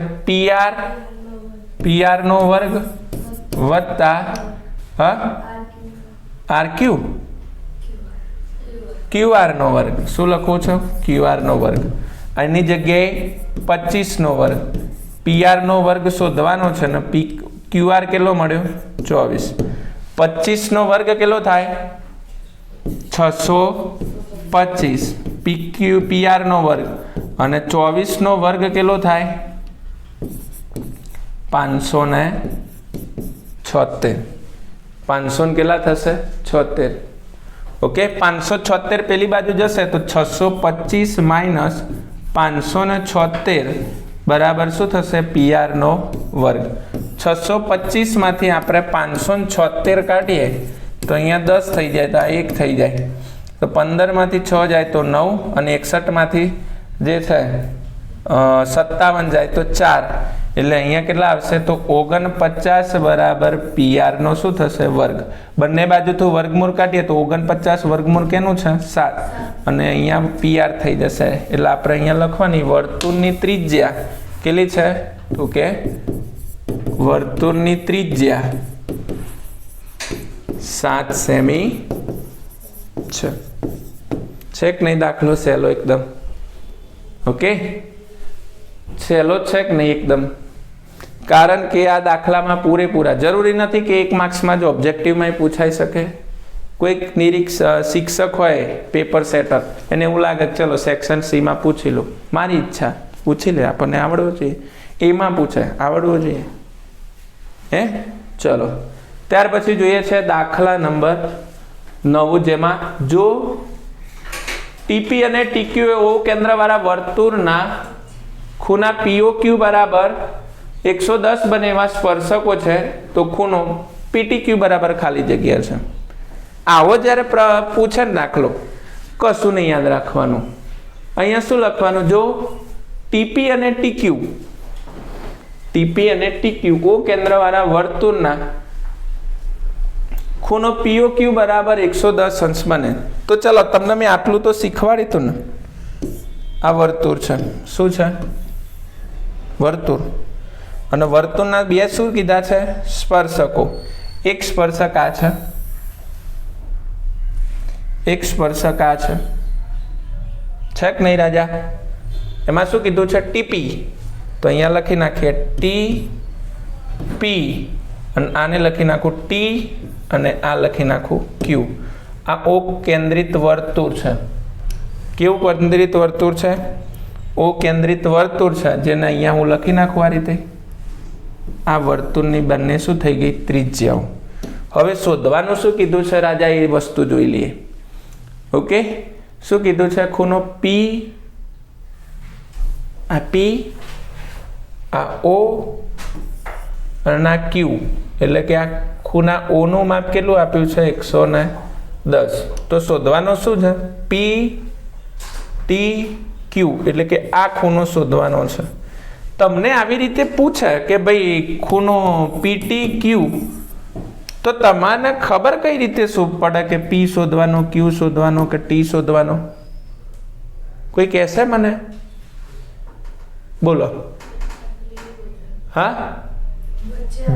PR નો વર્ગ વત્તા RQ. QR નો વર્ગ. શું લખું છું? QR નો વર્ગ. એની જગ્યાએ 25 નો વર્ગ. PR નો વર્ગ શોધવાનો છે ને QR કેટલો મળ્યો? 24. 25 નો વર્ગ કેટલો થાય? 625. PR નો વર્ગ અને 24 નો વર્ગ કેટલો થાય? 576. 500 કેટલા થશે? 76. ઓકે, 576 પેલી બાજુ જશે તો 625 માઇનસ 576 બરાબર શું થશે? PR નો વર્ગ. 625 માંથી આપણે 576 કાઢીએ તો અહીંયા 10 થઈ જાય, તો આ 1 થઈ જાય, તો 15 માંથી 6 જાય તો 9 અને 61 માંથી જે છે 57 જાય તો 4, એટલે અહીંયા કેટલા આવશે? તો 49 બરાબર PR નો શું થશે? વર્ગ. બંને બાજુથી વર્ગમૂળ કાઢીએ તો 49 વર્ગમૂળ કેનું છે? 7, અને અહીંયા PR થઈ જશે. એટલે આપણે અહીંયા લખવાની વર્તુળની ત્રિજ્યા કેટલી છે? તો કે વર્તુળની ત્રિજ્યા 7 સેમી છે. છે કે નહીં? દાખલો સહેલો એકદમ. ઓકે, સહેલો છે કે નહીં એકદમ? કારણ કે આ દાખલામાં પૂરેપૂરા જરૂરી નથી કે 1 માર્ક્સમાં જ ઓબ્જેક્ટિવમાં પૂછાઈ શકે. કોઈક શિક્ષક હોય પેપર સેટર, એને એવું લાગે કે ચલો સેક્શન C માં પૂછી લો, મારી ઈચ્છા પૂછી લે, આપણને આવડવું જોઈએ. એમાં પૂછે, આવડવું જોઈએ. હે, ચલો ત્યાર પછી જોઈએ છે દાખલા નંબર 9, જેમાં જો TP અને TQ એ O કેન્દ્રવાળા વર્તુળના ખૂણા POQ બરાબર 110 બને એવા સ્પર્શકો છે, તો ખૂણો PTQ બરાબર ખાલી જગ્યા છે. આવો જ્યારે પૂછે ને દાખલો, કશું નહીં યાદ રાખવાનું. અહીંયા શું લખવાનું? જો TP અને TQ O કેન્દ્રવાળા વર્તુળના ખૂણો POQ બરાબર 110 અંશ બને. તો ચલો તમને મેં આટલું તો શીખવાડ્યું હતું ને. આ વર્તુળ છે. શું છે? વર્તુળ. અને વર્તુળના બે શું કીધા છે? સ્પર્શકો. એક સ્પર્શક આ છે, એક સ્પર્શક આ છે. છે કે નહીં રાજા? એમાં શું કીધું છે? TP. તો અહીંયા લખી નાખીએ TP, અને આને લખી નાખું T, અને આ લખી નાખું Q. આ O કેન્દ્રિત વર્તુળ છે. કેવું કેન્દ્રિત વર્તુળ છે? O કેન્દ્રિત વર્તુળ છે, જેને અહીંયા હું લખી નાખું આ રીતે. આ વર્તુળની બંને શું થઈ ગઈ? ત્રિજ્યાઓ. હવે શોધવાનું શું કીધું છે રાજા? એ વસ્તુ જોઈ લઈએ. ઓકે, શું કીધું છે? ખૂણો P, આ P, આ O અને આ Q. એટલે કે આ ખૂણા O નું માપ કેટલું આપ્યું છે? 110. તો શોધવાનું શું છે? PTQ, એટલે કે આ ખૂણો શોધવાનો છે. તમને આવી રીતે પૂછે કે ભાઈ ખૂણો PTQ, તો તમારે ખબર કઈ રીતે શું પડે કે P શોધવાનો, Q શોધવાનો કે T શોધવાનો? કોઈ કહેશે મને? બોલો. હા,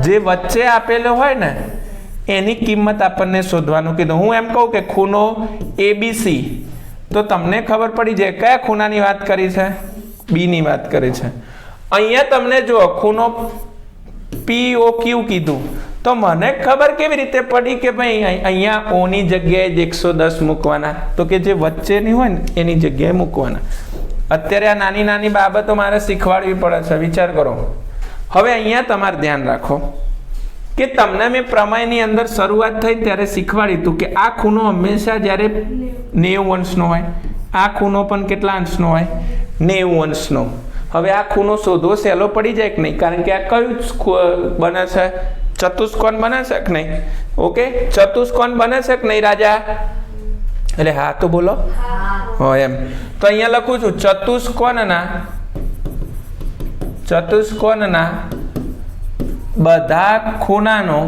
જે વચ્ચે આપેલો હોય ને એની કિંમત આપણને શોધવાનું કીધું. હું એમ કહું કે ખૂણો ABC, તો તમને ખબર પડી જાય કયા ખૂણાની વાત કરી છે? B ની વાત કરી છે. અહીંયા તમને જો ખૂણો POQ કીધું, તો મને ખબર કેવી રીતે પડી કે ભાઈ અહીંયા O ની જગ્યાએ જ 110 મૂકવાના? તો કે જે વચ્ચેની હોય ને એની જગ્યાએ મૂકવાના. અત્યારે આ નાની નાની બાબતો મારે શીખવાડવી પડે છે. વિચાર કરો. હવે અહીંયા તમારે ધ્યાન રાખો કે તમને મેં પ્રમેયની અંદર શરૂઆત થઈ ત્યારે શીખવાડ્યું હતું કે આ ખૂણો હંમેશા જ્યારે 90 અંશનો હોય, આ ખૂણો પણ કેટલા અંશનો હોય? 90 અંશનો. હવે આ ખૂણો શોધવો સહેલો પડી જાય કે નહીં? કારણ કે આ કયું બને છે? ચતુષ્કોણ બને છે કે નહીં? ઓકે, ચતુષ્કોણ બને છે કે નહીં રાજા? એટલે હા તો બોલો. હા એમ. તો અહીંયા લખું છું ચતુષ્કોણના બધા ખૂણાનો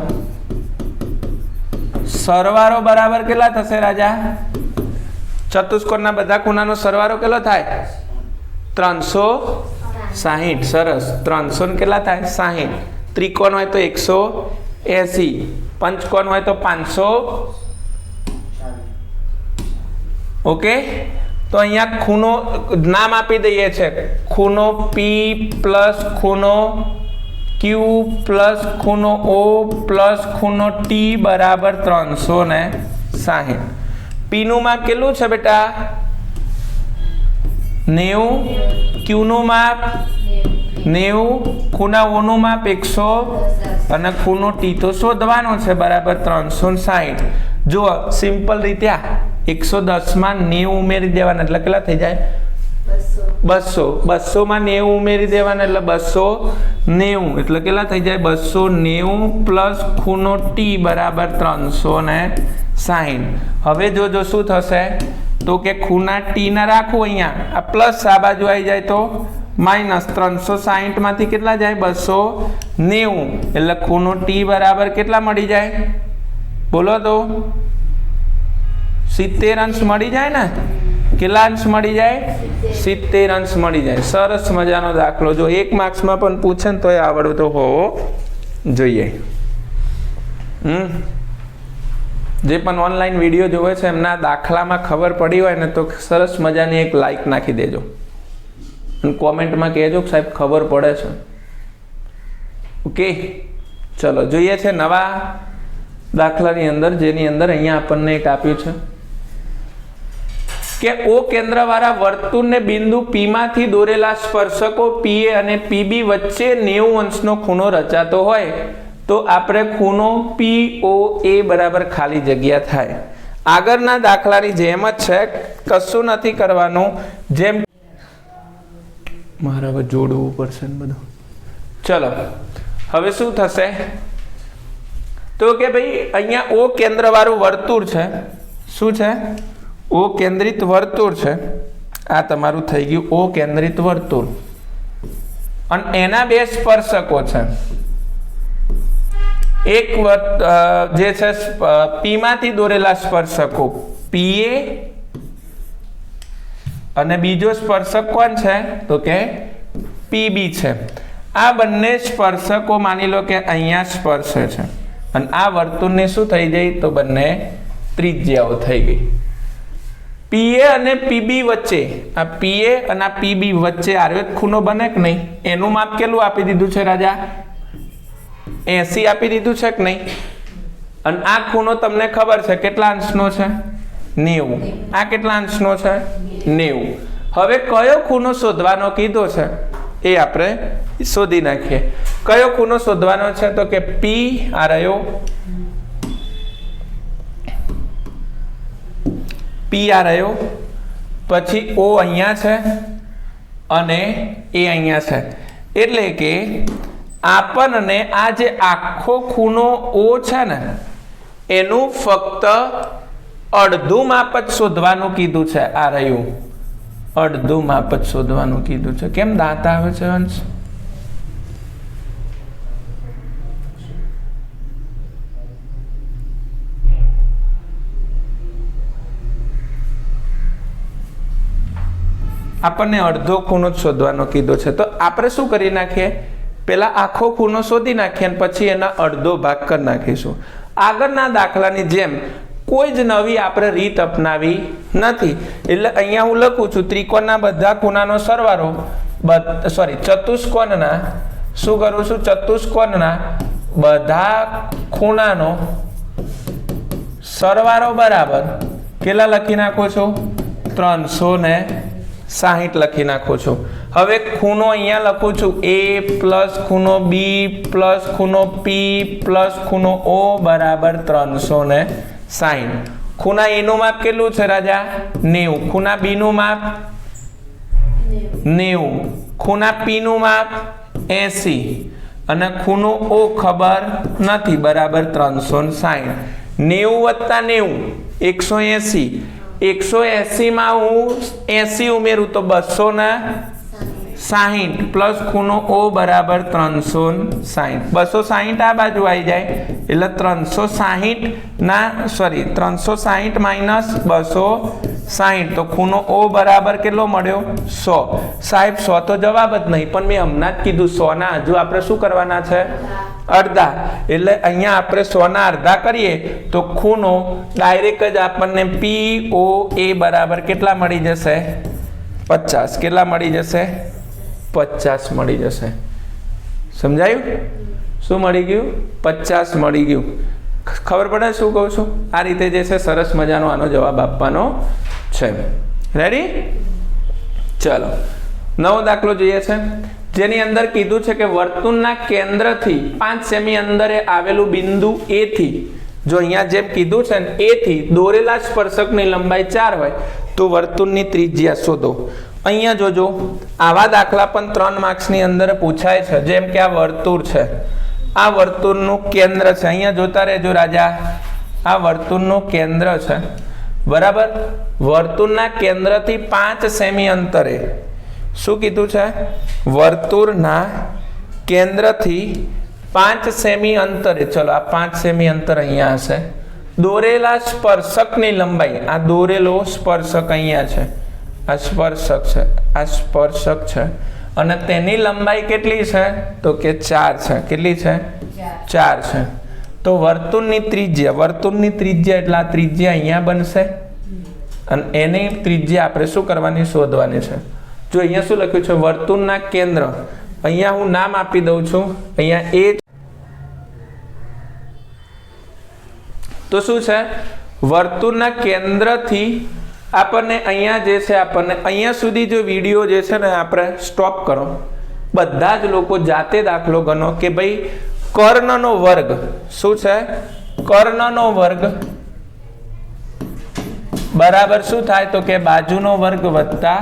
સરવાળો બરાબર કેટલા થશે રાજા? ચતુષ્કોણના બધા ખૂણાનો સરવાળો કેટલો થાય? 360. સરસ. 300 કેટલા થાય? 60. ત્રિકોણ હોય તો 180, પંચકોણ હોય તો 500. ઓકે, તો અહીંયા ખૂણો નામ આપી દઈએ છે, ખૂણો પી પ્લસ ખૂણો ક્યુ પ્લસ ખૂણો ઓ પ્લસ ખૂણો ટી બરાબર 360. પીનું માપ કેટલું છે બેટા? 90. ક્યુનું માપ 90. ખૂણા ઓનું માપ 100 અને ખૂણો ટી તો શોધવાનો છે બરાબર 360. જુઓ સિમ્પલ રીતે 110 માં 90 ઉમેરી દેવાના એટલે કેટલા થઈ જાય? 200. 200 માં 90 ઉમેરી દેવાના એટલે 290 એટલે કેટલા થઈ જાય? 290 પ્લસ ખૂણો ટી બરાબર 360. હવે જોજો શું થશે તો કે ખૂણા ટી ના રાખવું, અહીંયા આ પ્લસ આ બાજુ આવી જાય તો માઇનસ. 360 માંથી કેટલા જાય? 290 એટલે ખૂણો ટી બરાબર કેટલા મળી જાય? બોલો તો 70 અંશ મળી જાય ને? કેટલા અંશ મળી જાય? 70 અંશ મળી જાય. સરસ મજાનો દાખલો. જો 1 માર્ક્સમાં પણ પૂછે ને તો એ આવડતો હોવો જોઈએ. જે પણ ઓનલાઈન વિડીયો જોવે છે એમના દાખલામાં ખબર પડી હોય ને તો સરસ મજાની એક લાઈક નાખી દેજો અને કોમેન્ટમાં કહેજો કે સાહેબ ખબર પડે છે. ઓકે, ચલો જોઈએ છે નવા દાખલાની અંદર, જેની અંદર અહીંયા આપણને એક આપ્યું છે કે ઓ કેન્દ્રવાળા વર્તુળને બિંદુ પી માંથી દોરેલા સ્પર્શકો પીએ અને પીબી વચ્ચે 90 અંશનો ખૂણો રચાતો હોય તો આપણે ખૂણો POA બરાબર ખાલી જગ્યા થાય. આગળના દાખલાની જેમ જ છે, કશું નથી કરવાનું. જેમ મારે હવે જોડવું પડશે ને બધું. ચલો હવે શું થશે તો કે ભાઈ અહીંયા ઓ કેન્દ્રવાળું વર્તુળ છે. શું છે? ઓ કેન્દ્રિત વર્તુળ છે. આ તમારું થઈ ગયું ઓ કેન્દ્રિત વર્તુળ અને એના બે સ્પર્શકો છે. એક જે છે પી માંથી દોરેલા સ્પર્શકો PA અને બીજો સ્પર્શક કોણ છે તો કે PB છે. આ બંને સ્પર્શકો માની લો કે અહીંયા સ્પર્શે છે અને આ વર્તુળને શું થઈ ગઈ તો બંને ત્રિજ્યાઓ થઈ ગઈ. PA અને PB વચ્ચે, આ PA અને આ PB વચ્ચે આરો એક ખૂણો બને કે નહીં? એનું માપ કેટલું આપી દીધું છે રાજા? 80 આપી દીધું છે કે નહીં? અને આ ખૂણો તમને ખબર છે કેટલા અંશનો છે? 90. આ કેટલા અંશનો છે? 90. હવે કયો ખૂણો શોધવાનો કીધો છે એ આપણે શોધી નાખીએ. કયો ખૂણો શોધવાનો છે તો કે P આ રહ્યો, P આ રહ્યો, પછી O અહીંયા છે અને એ અહીંયા છે. એટલે કે આપણને આ જે આખો ખૂણો O છે ને એનું ફક્ત અડધું માપ જ શોધવાનું કીધું છે. આ રહ્યું અડધું માપ જ શોધવાનું કીધું છે. કેમ દાંત આવે છે અંશ? આપણને અડધો ખૂણો જ શોધવાનો કીધો છે. તો આપણે શું કરી નાખીએ? પેલા આખો ખૂણો શોધી નાખીએ અને પછી એના અડધો ભાગ કરી નાખીશું. આગળના દાખલાની જેમ કોઈ જ નવી આપણે રીત અપનાવી નથી. એટલે અહીંયા હું લખું છું ત્રિકોણના બધા ખૂણાનો સરવાળો, ચતુષ્કોણના શું કરું છું? ચતુષ્કોણના બધા ખૂણાનો સરવાળો બરાબર કેટલા લખી નાખું છું? 360 લખી નાખું છું. હવે ખૂણો અહીંયા લખું છું A પ્લસ ખૂણો B પ્લસ ખૂણો P પ્લસ ખૂણો O બરાબર 360. ખૂણા A નું માપ કેટલું છે રાજા? 90. ખૂણા B નું માપ 90. ખૂણા P નું માપ 80 અને ખૂણો O ખબર નથી બરાબર 360. 90 + 90 180. 180 માં હું 80 ઉમેરું તો 260 પ્લસ ખૂણો O બરાબર 360. 260 આ બાજુ આવી જાય એટલે 360 માઇનસ 260 તો ખૂણો O બરાબર કેટલો મળ્યો? 100. સાહેબ 100 તો જવાબ જ નહીં, પણ મેં હમણાં જ કીધું 100 ના હજુ આપણે શું કરવાના છે? અડધા એટલે અહીંયા આપણે 100 ના અડધા કરીએ તો ખૂણો ડાયરેક્ટ જ આપણને POA બરાબર કેટલા મળી જશે 50 કેટલા મળી જશે 50 મળી જશે સમજાયું શું મળી ગયું 50 મળી ગયું ખબર પડે શું કહું છું આ રીતે જે છે સરસ મજાનો આનો જવાબ આપવાનો છે રેડી ચલો નવો દાખલો જોઈએ છે જેની અંદર કીધું છે કે વર્તુળના કેન્દ્રથી 5 સેમી અંતરે આવેલું બિંદુ A થી જો અહીંયા જેમ કીધું છે ને A થી દોરેલા સ્પર્શકની લંબાઈ 4 હોય તો વર્તુળની ત્રિજ્યા શોધો અહીંયા જોજો આવા દાખલા પણ 3 માર્ક્સની અંદર પૂછાય છે જેમ કે આ વર્તુળ છે આ વર્તુળનું કેન્દ્ર છે અહીંયા જોતા રહેજો રાજા આ વર્તુળનું કેન્દ્ર છે બરાબર વર્તુળના કેન્દ્રથી 5 સેમી અંતરે શું કીધું છે વર્તુળના કેન્દ્રથી 5 સેમી અંતરે ચલો આ 5 સેમી અંતર અહીંયા હશે દોરેલા સ્પર્શકની લંબાઈ આ દોરેલો સ્પર્શક અહીંયા છે આ સ્પર્શક છે આ સ્પર્શક છે અને તેની લંબાઈ કેટલી છે તો કે 4 છે કેટલી છે 4 છે તો વર્તુળની ત્રિજ્યા એટલે આ ત્રિજ્યા અહીંયા બનશે અને એની ત્રિજ્યા આપણે શું કરવાની શોધવાની છે જો અહીંયા શું લખ્યું છે વર્તુળના કેન્દ્ર અહીંયા હું નામ આપી દઉં છું અહીંયા A તો શું છે વર્તુળના કેન્દ્રથી આપણને અહીંયા જે છે આપણને અહીંયા સુધી જો વિડીયો જે છે ને આપણે સ્ટોપ કરો બધા જ લોકો જાતે દાખલો ગણો કે ભાઈ કર્ણનો વર્ગ શું છે કર્ણનો વર્ગ બરાબર શું થાય તો કે બાજુનો વર્ગ વત્તા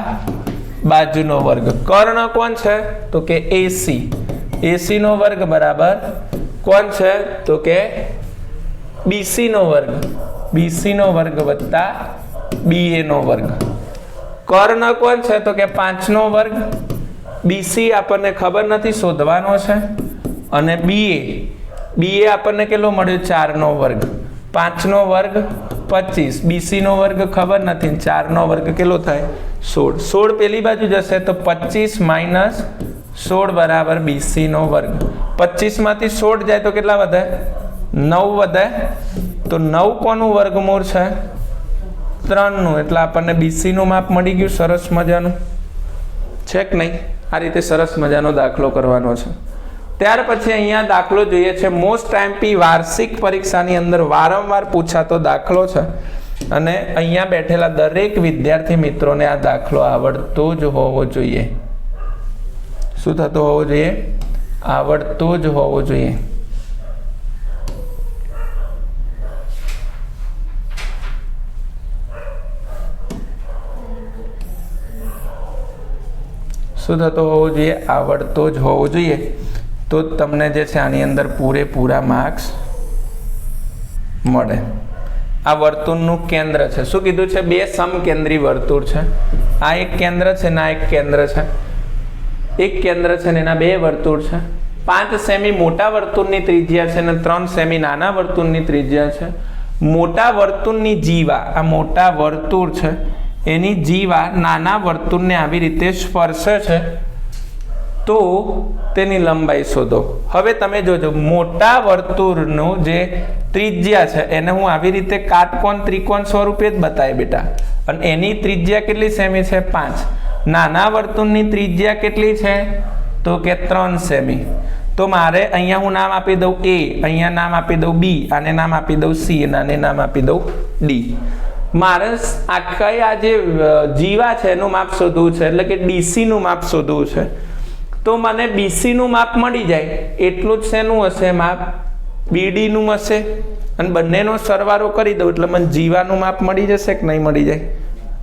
બાજુનો વર્ગ કર્ણ કોણ છે તો કે AC નો વર્ગ બરાબર કોણ છે તો કે BC નો વર્ગ વત્તા BA નો વર્ગ કર્ણ કોણ છે તો કે 5 નો વર્ગ BC આપણને ખબર નથી શોધવાનો છે અને BA આપણને કેટલો મળ્યો 4 નો વર્ગ 5 નો વર્ગ 25 BC નો વર્ગ ખબર નથી 4 નો વર્ગ કેટલો થાય 16 પેલી બાજુ જશે તો 25 માઇનસ 16 બરાબર BC નો વર્ગ 25 માંથી 16 જાય તો કેટલા વધે 9 વધે તો 9 કોનું વર્ગમૂળ છે 3 નું એટલે આપણને BC નું માપ મળી ગયું સરસ મજાનું છે કે નહીં આ રીતે સરસ મજાનો દાખલો કરવાનો છે ત્યાર પછી અહીંયા દાખલો જોઈએ છે મોસ્ટ આઈએમપી વાર્ષિક પરીક્ષાની અંદર વારંવાર પૂછાતો દાખલો છે અને અહીંયા બેઠેલા દરેક વિદ્યાર્થી મિત્રોને આ દાખલો આવડતો જ હોવો જોઈએ શું થતો હોવો જોઈએ આવડતો જ હોવો જોઈએ શું થતો હોવો જોઈએ આવડતો જ હોવો જોઈએ તો તમને જે છે આની અંદર પૂરેપૂરા માર્ક્સ મળે આ વર્તુળનું કેન્દ્ર છે શું કીધું છે બે સમકેન્દ્રી વર્તુળ છે આ એક કેન્દ્ર છે ને આ એક કેન્દ્ર છે એક કેન્દ્ર છે ને એના બે વર્તુળ છે 5 સેમી મોટા વર્તુળની ત્રિજ્યા છે અને 3 સેમી નાના વર્તુળની ત્રિજ્યા છે મોટા વર્તુળની જીવા આ મોટા વર્તુળ છે એની જીવા નાના વર્તુળને આવી રીતે સ્પર્શે છે તો તેની લંબાઈ શોધો હવે તમે જોજો મોટા વર્તુળનું જે ત્રિજ્યા છે એને હું આવી રીતે કાટકોણ ત્રિકોણ સ્વરૂપે જ બતાવી બેટા અને એની ત્રિજ્યા કેટલી સેમી છે 5 નાના વર્તુળની ત્રિજ્યા કેટલી છે તો કે 3 સેમી તો મારે અહીંયા હું નામ આપી દઉં A અહીંયા નામ આપી દઉં B આને નામ આપી દઉં C અને આને નામ આપી દઉં D મારે આખા આ જે જીવા છે એનું માપ શોધવું છે એટલે કે DC નું માપ શોધવું છે તો મને BC નું માપ મળી જાય એટલું જ શેનું હશે માપ BD નું હશે અને બંનેનો સરવાળો કરી દઉં એટલે મને જીવાનું માપ મળી જશે કે નહીં મળી જાય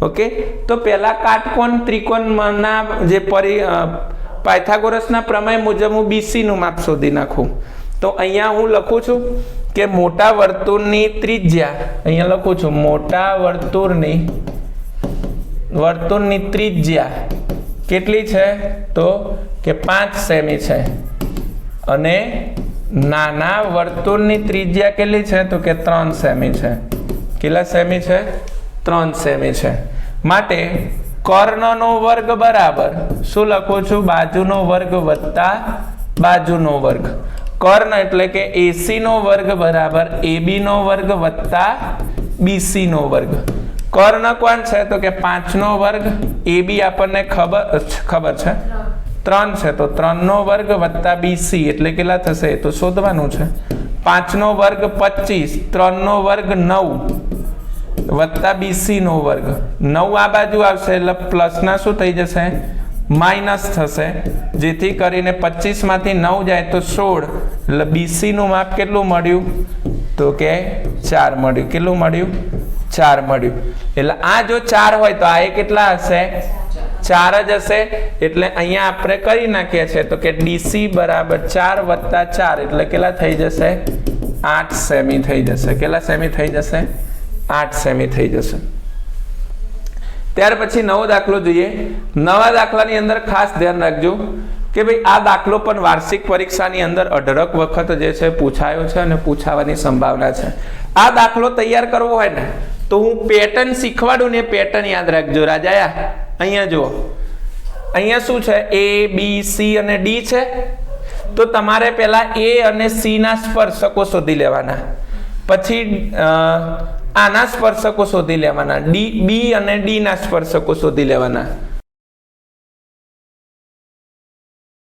ઓકે તો પહેલા કાટકોણ ત્રિકોણના જે પાયથાગોરસના પ્રમેય મુજબ હું BC નું માપ શોધી નાખું તો અહીંયા હું લખું છું કે મોટા વર્તુળની ત્રિજ્યા અહીંયા લખું છું મોટા વર્તુળની ત્રિજ્યા કેટલી છે તો કે 5 સેમી છે અને નાના વર્તુળની ત્રિજ્યા કેટલી છે તો કે 3 સેમી છે કેટલા સેમી છે 3 સેમી છે માટે કર્ણનો વર્ગ બરાબર શું લખું છું બાજુનો વર્ગ વત્તા બાજુનો વર્ગ કર્ણ એટલે કે AC નો વર્ગ બરાબર AB નો વર્ગ વત્તા BC નો વર્ગ. કર્ણ કોણ છે તો કે 5 નો વર્ગ, AB આપણને ખબર છે 3 છે તો 3 નો વર્ગ વત્તા BC એટલે કેટલા થશે તો શોધવાનું છે. 5 નો વર્ગ 25, 3 નો વર્ગ 9 વત્તા BC નો વર્ગ. 9 આ બાજુ આવશે એટલે પ્લસ ના શું થઈ જશે માઇનસ થશે, જેથી કરીને 25 માંથી 9 જાય તો 16 એટલે BC નું માપ કેટલું મળ્યું તો કે 4 મળ્યું. કેટલું મળ્યું 4 મળ્યું. એટલે આ જો 4 હોય તો આ એ કેટલા હશે 4 જ હશે. એટલે અહીંયા આપણે કરી નાખીએ છીએ તો કે DC બરાબર 4 વત્તા 4 એટલે કેટલા થઈ જશે 8 સેમી થઈ જશે. કેટલા સેમી થઈ જશે 8 સેમી થઈ જશે. ત્યાર પછી નવો દાખલો જોઈએ. નવા દાખલાની અંદર ખાસ ધ્યાન રાખજો કે ભાઈ આ દાખલો પણ વાર્ષિક પરીક્ષાની અંદર અઢળક વખત જે છે પૂછાયો છે અને પૂછાવાની સંભાવના છે. આ દાખલો તૈયાર કરવો હોય ને તો હું પેટર્ન શીખવાડું ને પેટર્ન યાદ રાખજો રાજાયા. અહીંયા જુઓ, અહીંયા શું છે A B C અને D છે. તો તમારે પહેલા A અને C ના સ્પર્શકો શોધી લેવાના, પછી આના સ્પર્શકો શોધી લેવાના, B અને D ના સ્પર્શકો શોધી લેવાના.